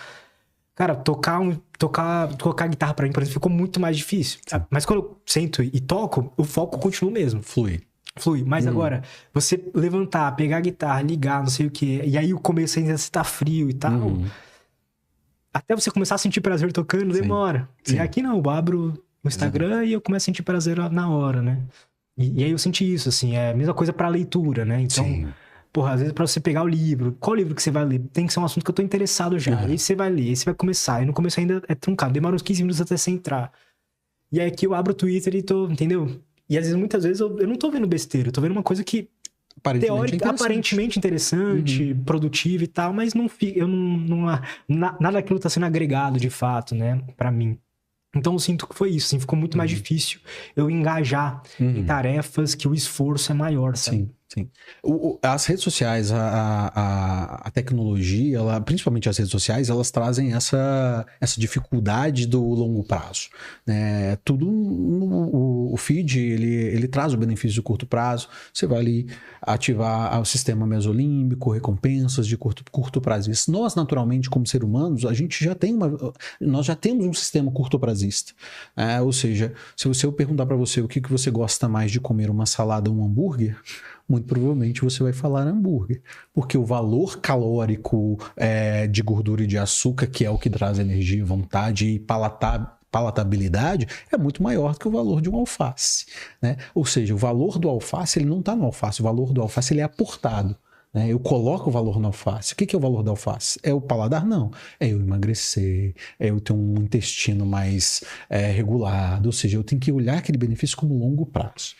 Cara, tocar guitarra pra mim, por exemplo, ficou muito mais difícil. Mas quando eu sento e toco, o foco continua o mesmo. Flui. Mas agora, você levantar, pegar a guitarra, ligar, não sei o que, e aí o começo ainda você tá frio e tal. Até você começar a sentir prazer tocando, demora. Sim. E aqui não, eu abro o Instagram e eu começo a sentir prazer na hora, né? E aí eu senti isso, assim, é a mesma coisa pra leitura, né? Então, porra, às vezes pra você pegar o livro, qual livro que você vai ler? Tem que ser um assunto que eu tô interessado já. Aí você vai ler, aí você vai começar. E no começo ainda é truncado, demora uns 15 minutos até você entrar. E aí aqui eu abro o Twitter e tô, entendeu? E às vezes, muitas vezes, eu não tô vendo besteira, eu tô vendo uma coisa que aparentemente interessante, produtiva e tal, mas nada daquilo tá sendo agregado de fato, né, pra mim. Então eu sinto que foi isso, assim, ficou muito mais difícil eu engajar em tarefas que o esforço é maior, sabe? Sim. As redes sociais, a tecnologia, principalmente as redes sociais, elas trazem essa dificuldade do longo prazo, né? Tudo o feed, ele traz o benefício do curto prazo. Você vai ali ativar o sistema mesolímbico, recompensas de curto prazo. Nós, naturalmente, como seres humanos, nós já temos um sistema curto prazista. Ou seja, se eu perguntar para você o que você gosta mais de comer, uma salada ou um hambúrguer, muito provavelmente você vai falar hambúrguer, porque o valor calórico de gordura e de açúcar, que é o que traz energia, vontade e palatabilidade, é muito maior do que o valor de um alface, né? Ou seja, o valor do alface ele não está no alface, o valor do alface ele é aportado. Eu coloco o valor no alface. O que é o valor da alface? É o paladar? Não. É eu emagrecer, é eu ter um intestino mais regulado, ou seja, eu tenho que olhar aquele benefício como longo prazo.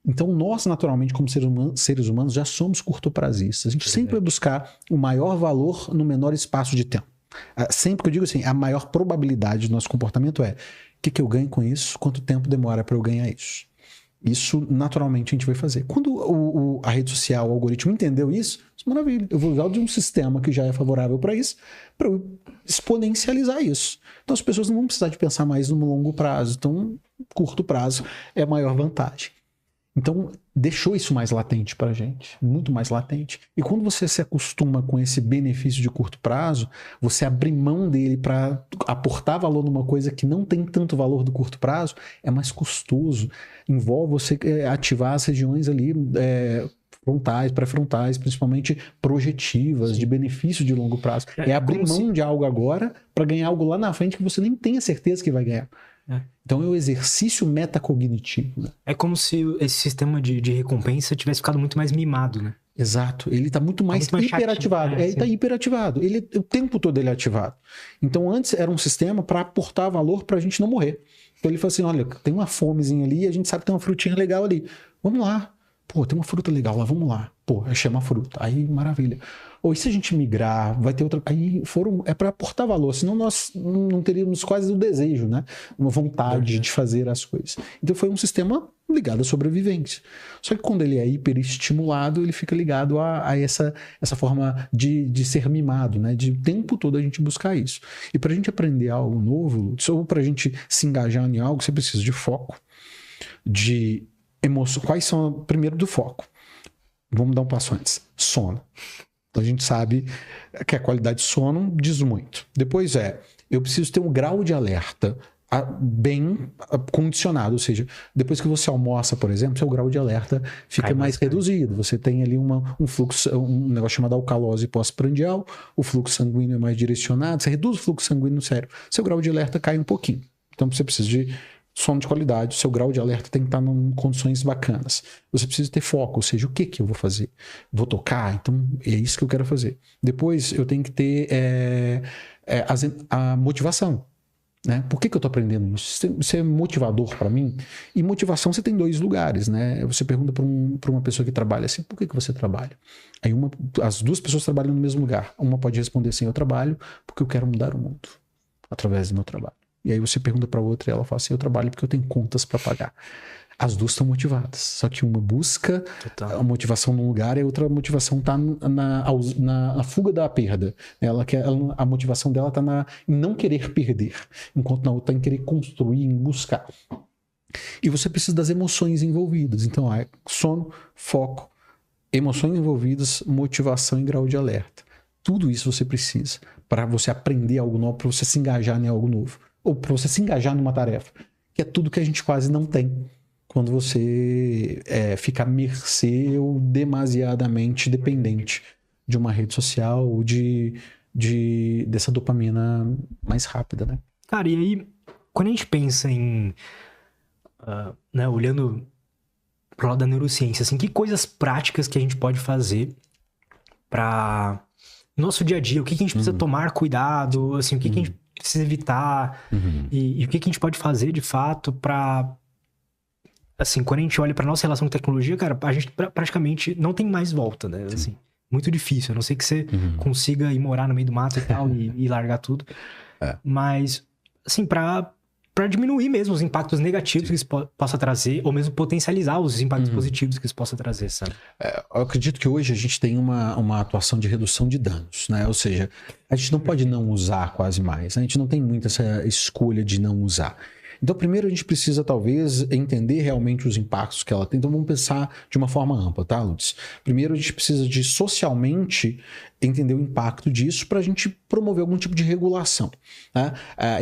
Então, nós, naturalmente, como seres humanos, já somos curtoprazistas. A gente sempre vai buscar o maior valor no menor espaço de tempo. Sempre que eu digo assim, a maior probabilidade do nosso comportamento é o que eu ganho com isso, quanto tempo demora para eu ganhar isso. Isso, naturalmente, a gente vai fazer. Quando a rede social, o algoritmo entendeu isso, maravilha, eu vou usar de um sistema que já é favorável para isso, para eu exponencializar isso. Então, as pessoas não vão precisar de pensar mais no longo prazo. Então, curto prazo é a maior vantagem. Então, deixou isso mais latente para a gente, muito mais latente. E quando você se acostuma com esse benefício de curto prazo, você abrir mão dele para aportar valor numa coisa que não tem tanto valor do curto prazo, é mais custoso. Envolve você ativar as regiões ali frontais, pré-frontais, principalmente projetivas, de benefício de longo prazo. É abrir mão de algo agora para ganhar algo lá na frente que você nem tenha certeza que vai ganhar. Então é o exercício metacognitivo. Né? É como se esse sistema de recompensa tivesse ficado muito mais mimado, né? Exato. Ele está muito mais hiperativado. Ele está hiperativado. O tempo todo ele é ativado. Então antes era um sistema para aportar valor para a gente não morrer. Então ele falou assim, olha, tem uma fomezinha ali e a gente sabe que tem uma frutinha legal ali. Vamos lá. Pô, tem uma fruta legal lá, vamos lá. Pô, chama a fruta. Aí, maravilha. Ou e se a gente migrar, vai ter outra... Aí é para aportar valor, senão nós não teríamos quase o desejo, né? Uma vontade de fazer as coisas. Então foi um sistema ligado à sobrevivência. Só que quando ele é hiperestimulado, ele fica ligado a essa forma de ser mimado, né? De o tempo todo a gente buscar isso. E para a gente aprender algo novo, ou para a gente se engajar em algo, você precisa de foco, de emoção. Quais são, primeiro, do foco? Vamos dar um passo antes. Sono. Então a gente sabe que a qualidade de sono diz muito. Depois eu preciso ter um grau de alerta bem condicionado, ou seja, depois que você almoça, por exemplo, seu grau de alerta fica mais reduzido. Você tem ali um fluxo, um negócio chamado alcalose pós-prandial, o fluxo sanguíneo é mais direcionado, você reduz o fluxo sanguíneo no cérebro, seu grau de alerta cai um pouquinho. Então você precisa de sono de qualidade, seu grau de alerta tem que estar em condições bacanas. Você precisa ter foco, ou seja, o que eu vou fazer? Vou tocar? Então é isso que eu quero fazer. Depois eu tenho que ter a motivação. Né? Por que eu estou aprendendo isso? Isso é motivador para mim? E motivação você tem dois lugares, né? Você pergunta para uma pessoa que trabalha assim, por que você trabalha? Aí as duas pessoas trabalham no mesmo lugar. Uma pode responder assim, eu trabalho porque eu quero mudar o mundo através do meu trabalho. E aí você pergunta para outra e ela fala assim, eu trabalho porque eu tenho contas para pagar. As duas estão motivadas, só que uma busca a motivação num lugar e a outra motivação está na fuga da perda. A motivação dela está em não querer perder, enquanto na outra está em querer construir, em buscar. E você precisa das emoções envolvidas. Então, sono, foco, emoções envolvidas, motivação e grau de alerta. Tudo isso você precisa para você aprender algo novo, para você se engajar em algo novo. Ou para você se engajar numa tarefa, que é tudo que a gente quase não tem quando você fica à mercê ou demasiadamente dependente de uma rede social ou dessa dopamina mais rápida, né? Cara, e aí, quando a gente pensa em, olhando pro lado da neurociência, assim, que coisas práticas que a gente pode fazer para nosso dia a dia, o que a gente precisa tomar cuidado, assim, o que a gente precisa evitar e o que a gente pode fazer de fato para, assim, quando a gente olha para nossa relação com tecnologia, cara, a gente praticamente não tem mais volta, né? Assim, muito difícil, a não ser que você consiga ir morar no meio do mato e tal e largar tudo. Mas, assim, para diminuir mesmo os impactos negativos que isso possa trazer, ou mesmo potencializar os impactos positivos que isso possa trazer, sabe? Eu acredito que hoje a gente tem uma atuação de redução de danos, né? Ou seja, a gente não pode não usar quase mais, né? A gente não tem muito essa escolha de não usar. Então, primeiro a gente precisa, talvez, entender realmente os impactos que ela tem. Então, vamos pensar de uma forma ampla, tá, Lutz? Primeiro, a gente precisa de, socialmente, entender o impacto disso para a gente promover algum tipo de regulação. Né?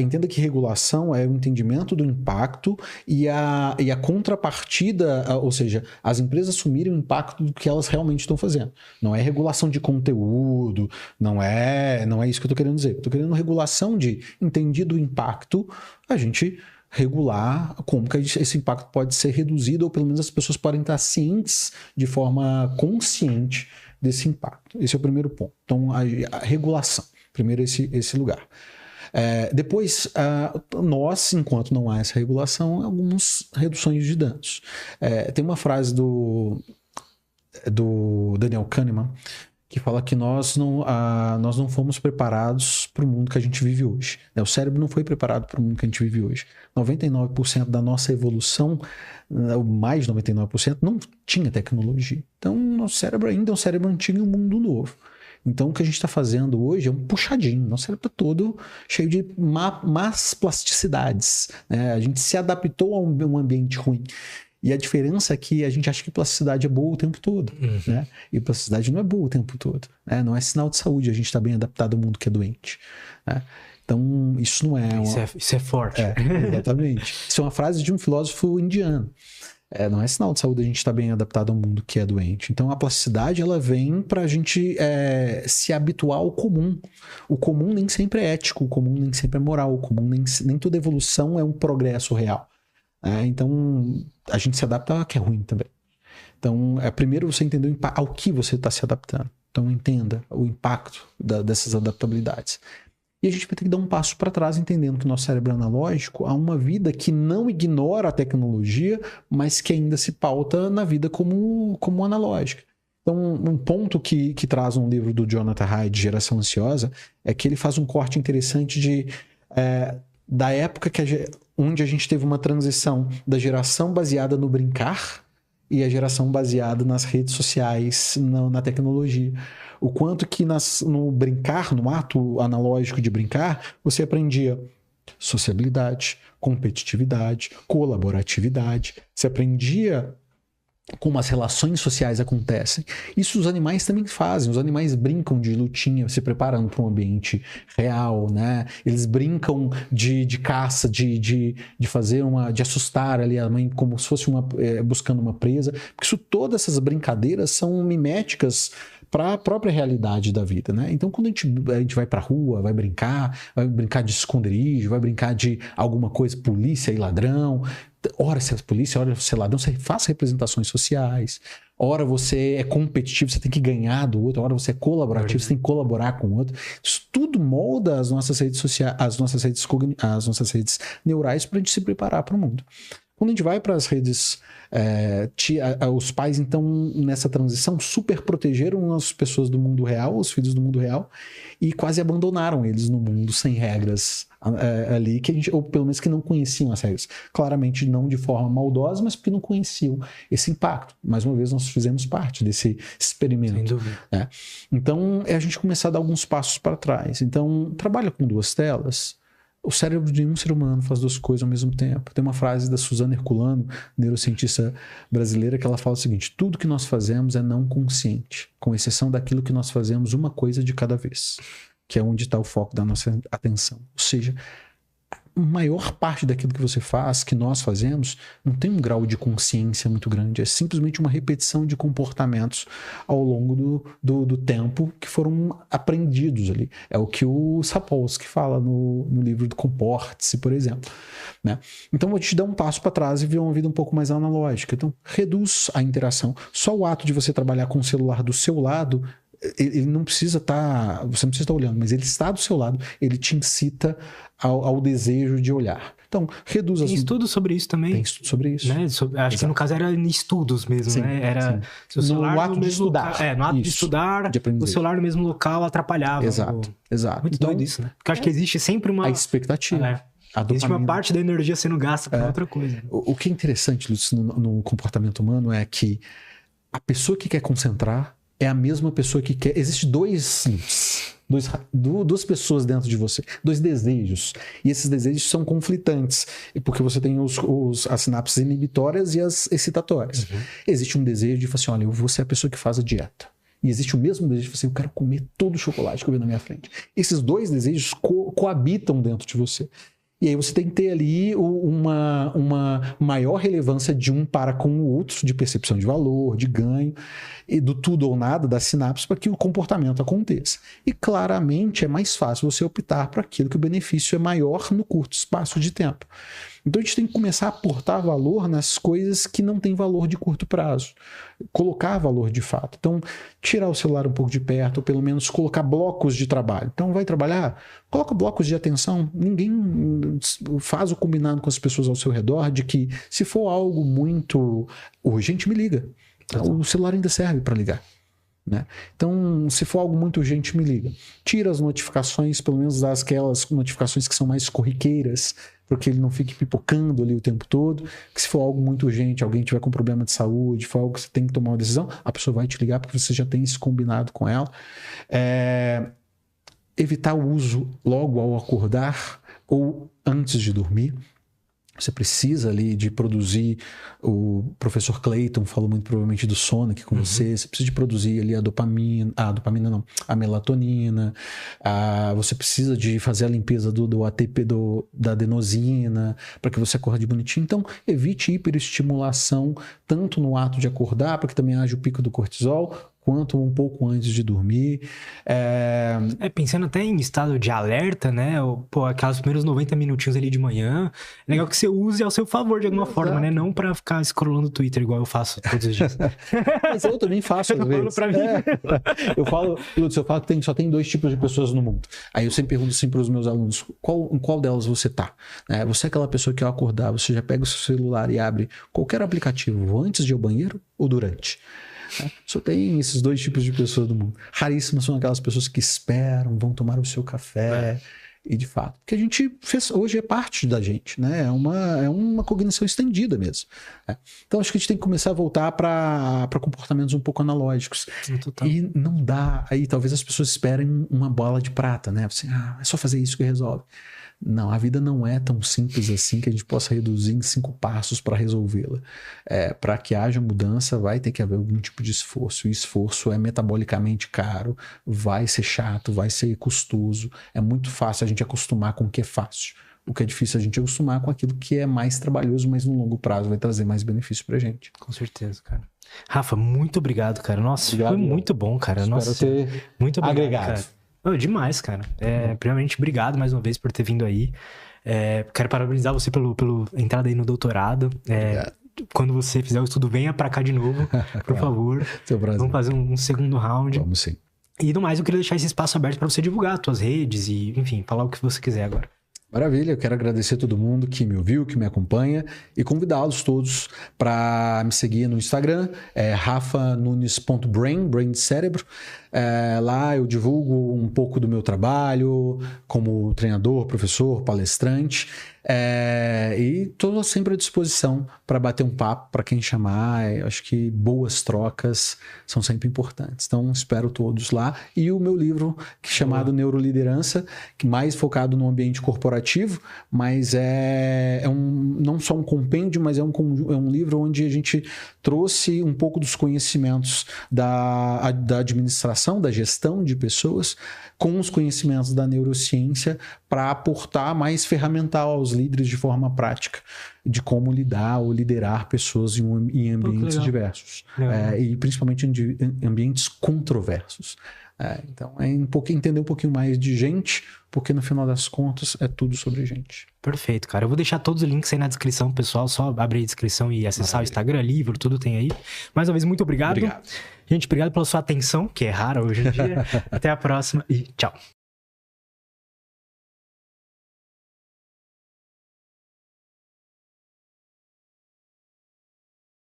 Entenda que regulação é o entendimento do impacto e a contrapartida, ou seja, as empresas assumirem o impacto do que elas realmente estão fazendo. Não é regulação de conteúdo, não é isso que eu estou querendo dizer. Eu estou querendo regulação de entendido o impacto, a gente regular como que esse impacto pode ser reduzido, ou pelo menos as pessoas podem estar cientes de forma consciente desse impacto. Esse é o primeiro ponto. Então, a regulação. Primeiro, esse lugar. Depois, nós, enquanto não há essa regulação, algumas reduções de danos. Tem uma frase do Daniel Kahneman que fala que nós não fomos preparados para o mundo que a gente vive hoje. O cérebro não foi preparado para o mundo que a gente vive hoje. 99% da nossa evolução, mais de 99%, não tinha tecnologia. Então, nosso cérebro ainda é um cérebro antigo e um mundo novo. Então, o que a gente está fazendo hoje é um puxadinho. Nosso cérebro está todo cheio de más plasticidades, né? A gente se adaptou a um ambiente ruim. E a diferença é que a gente acha que plasticidade é boa o tempo todo, né? E plasticidade não é boa o tempo todo, né? Não é sinal de saúde a gente está bem adaptado ao mundo que é doente, né? Então, isso não é... Isso é forte. Exatamente. Isso é uma frase de um filósofo indiano. Não é sinal de saúde a gente estar bem adaptado ao mundo que é doente. Então, a plasticidade, ela vem para a gente se habituar ao comum. O comum nem sempre é ético, o comum nem sempre é moral, o comum nem toda evolução é um progresso real. Então, a gente se adapta ao que é ruim também. Então, primeiro você entender ao que você está se adaptando. Então, entenda o impacto dessas adaptabilidades. E a gente vai ter que dar um passo para trás, entendendo que o nosso cérebro analógico há uma vida que não ignora a tecnologia, mas que ainda se pauta na vida como analógica. Então, um ponto que traz um livro do Jonathan Haidt, Geração Ansiosa, é que ele faz um corte interessante da época onde a gente teve uma transição da geração baseada no brincar e a geração baseada nas redes sociais, na tecnologia. O quanto que no brincar, no ato analógico de brincar, você aprendia sociabilidade, competitividade, colaboratividade, você aprendia como as relações sociais acontecem. Isso os animais também fazem. Os animais brincam de lutinha, se preparando para um ambiente real, né? Eles brincam de caça, de fazer de assustar ali a mãe como se fosse buscando uma presa. Porque todas essas brincadeiras são miméticas para a própria realidade da vida, né? Então, quando a gente vai para a rua, vai brincar de esconderijo, vai brincar de alguma coisa, polícia e ladrão. Ora você é polícia, ora você é ladrão, você faz representações sociais. Ora você é competitivo, você tem que ganhar do outro. Ora você é colaborativo, você tem que colaborar com o outro. Isso tudo molda as nossas redes sociais, as nossas redes neurais para a gente se preparar para o mundo. Quando a gente vai para as redes, os pais, então, nessa transição, super protegeram as pessoas do mundo real, os filhos do mundo real, e quase abandonaram eles no mundo sem regras ali, ou pelo menos que não conheciam as regras. Claramente não de forma maldosa, mas porque não conheciam esse impacto. Mais uma vez, nós fizemos parte desse experimento. Sem dúvida. Né? Então, é a gente começar a dar alguns passos para trás. Então, trabalha com 2 telas. O cérebro de um ser humano faz 2 coisas ao mesmo tempo. Tem uma frase da Suzana Herculano, neurocientista brasileira, que ela fala o seguinte: tudo que nós fazemos é não consciente, com exceção daquilo que nós fazemos uma coisa de cada vez, que é onde está o foco da nossa atenção. Ou seja, a maior parte daquilo que você faz, que nós fazemos, não tem um grau de consciência muito grande. É simplesmente uma repetição de comportamentos ao longo do tempo que foram aprendidos ali. É o que o Sapolsky fala no livro do Comporte-se, por exemplo. Né? Então, vou te dar um passo para trás e ver uma vida um pouco mais analógica. Então, reduz a interação. Só o ato de você trabalhar com o celular do seu lado ele não precisa estar... Você não precisa estar olhando, mas ele está do seu lado, ele te incita ao desejo de olhar. Então, reduz Tem estudos sobre isso também. Tem estudo sobre isso. Né? Acho que no caso era em estudos mesmo, sim, né? Era sim. No ato de estudar. No ato de estudar, o celular no mesmo local atrapalhava. Exato. Muito então, doido isso, né? Porque eu acho que existe sempre uma... A expectativa. Existe uma parte da energia sendo gasta para outra coisa. O que é interessante, Lúcio, no comportamento humano é que a pessoa que quer concentrar é a mesma pessoa que quer... Existem duas pessoas dentro de você, dois desejos. E esses desejos são conflitantes, porque você tem as sinapses inibitórias e as excitatórias. Existe um desejo de falar assim, olha, eu vou ser a pessoa que faz a dieta. E existe o mesmo desejo de falar assim, eu quero comer todo o chocolate que eu vi na minha frente. Esses dois desejos coabitam dentro de você. E aí você tem que ter ali uma maior relevância de um para com o outro, de percepção de valor, de ganho, e do tudo ou nada, das sinapses, para que o comportamento aconteça. E claramente é mais fácil você optar por aquilo que o benefício é maior no curto espaço de tempo. Então a gente tem que começar a aportar valor nas coisas que não têm valor de curto prazo. Colocar valor de fato. Então, tirar o celular um pouco de perto, ou pelo menos colocar blocos de trabalho. Então, vai trabalhar? Coloca blocos de atenção. Ninguém faz o combinado com as pessoas ao seu redor de que, se for algo muito urgente, me liga. O celular ainda serve para ligar. Né? Então, se for algo muito urgente, me liga. Tira as notificações, pelo menos aquelas notificações que são mais corriqueiras, porque ele não fique pipocando ali o tempo todo. Que se for algo muito urgente, alguém tiver com problema de saúde, for algo que você tem que tomar uma decisão, a pessoa vai te ligar porque você já tem isso combinado com ela. Evitar o uso logo ao acordar ou antes de dormir. Você precisa ali de produzir, o professor Clayton falou muito provavelmente do sono aqui com você precisa de produzir ali a melatonina, você precisa de fazer a limpeza do ATP, da adenosina, para que você acorde bonitinho. Então, evite hiperestimulação, tanto no ato de acordar, para que também haja o pico do cortisol, quanto um pouco antes de dormir. Pensando até em estado de alerta, né? Aquelas primeiros 90 minutinhos ali de manhã, é legal que você use ao seu favor de alguma forma, né? Não pra ficar scrollando o Twitter igual eu faço todos os dias. Mas eu também faço às vezes. Pra mim. Eu falo que só tem 2 tipos de pessoas no mundo. Aí eu sempre pergunto assim pros meus alunos, em qual delas você tá? Você é aquela pessoa que ao acordar, você já pega o seu celular e abre qualquer aplicativo antes de ir ao banheiro ou durante? Só tem esses 2 tipos de pessoas do mundo. Raríssimas são aquelas pessoas que esperam, vão tomar o seu café. E de fato, o que a gente fez hoje é parte da gente, né? É uma cognição estendida mesmo. Então acho que a gente tem que começar a voltar para comportamentos um pouco analógicos. E não dá. Aí talvez as pessoas esperem uma bola de prata, né? Assim, é só fazer isso que resolve. Não, a vida não é tão simples assim que a gente possa reduzir em 5 passos para resolvê-la. Para que haja mudança, vai ter que haver algum tipo de esforço. E esforço é metabolicamente caro, vai ser chato, vai ser custoso. É muito fácil a gente acostumar com o que é fácil. O que é difícil a gente acostumar com aquilo que é mais trabalhoso, mas no longo prazo vai trazer mais benefício pra gente. Com certeza, cara. Rafa, muito obrigado, cara. Nossa, foi muito bom, cara. Espero ter muito obrigado, agregado. Cara. Demais, cara. Primeiramente, obrigado mais uma vez por ter vindo aí. Quero parabenizar você pela entrada aí no doutorado. Quando você fizer o estudo, venha pra cá de novo, por favor. Seu prazer. Vamos fazer um segundo round. Vamos sim. E do mais, eu queria deixar esse espaço aberto pra você divulgar as tuas redes e, enfim, falar o que você quiser agora. Maravilha, eu quero agradecer a todo mundo que me ouviu, que me acompanha e convidá-los todos para me seguir no Instagram, rafanunes.brain, brain de cérebro. Lá eu divulgo um pouco do meu trabalho como treinador, professor, palestrante, e estou sempre à disposição para bater um papo, para quem chamar. Eu acho que boas trocas são sempre importantes. Então espero todos lá. E o meu livro, que é chamado Neuroliderança, que mais focado no ambiente corporativo, mas não só um compêndio, mas é um livro onde a gente trouxe um pouco dos conhecimentos da administração, da gestão de pessoas, com os conhecimentos da neurociência, para aportar mais ferramental aos líderes de forma prática, de como lidar ou liderar pessoas em ambientes diversos. E principalmente em ambientes controversos. Então, entender um pouquinho mais de gente, porque no final das contas é tudo sobre gente. Perfeito, cara. Eu vou deixar todos os links aí na descrição, pessoal. Só abrir a descrição e acessar o Instagram, livro, tudo tem aí. Mais uma vez, muito obrigado. Gente, obrigado pela sua atenção, que é rara hoje em dia. Até a próxima e tchau.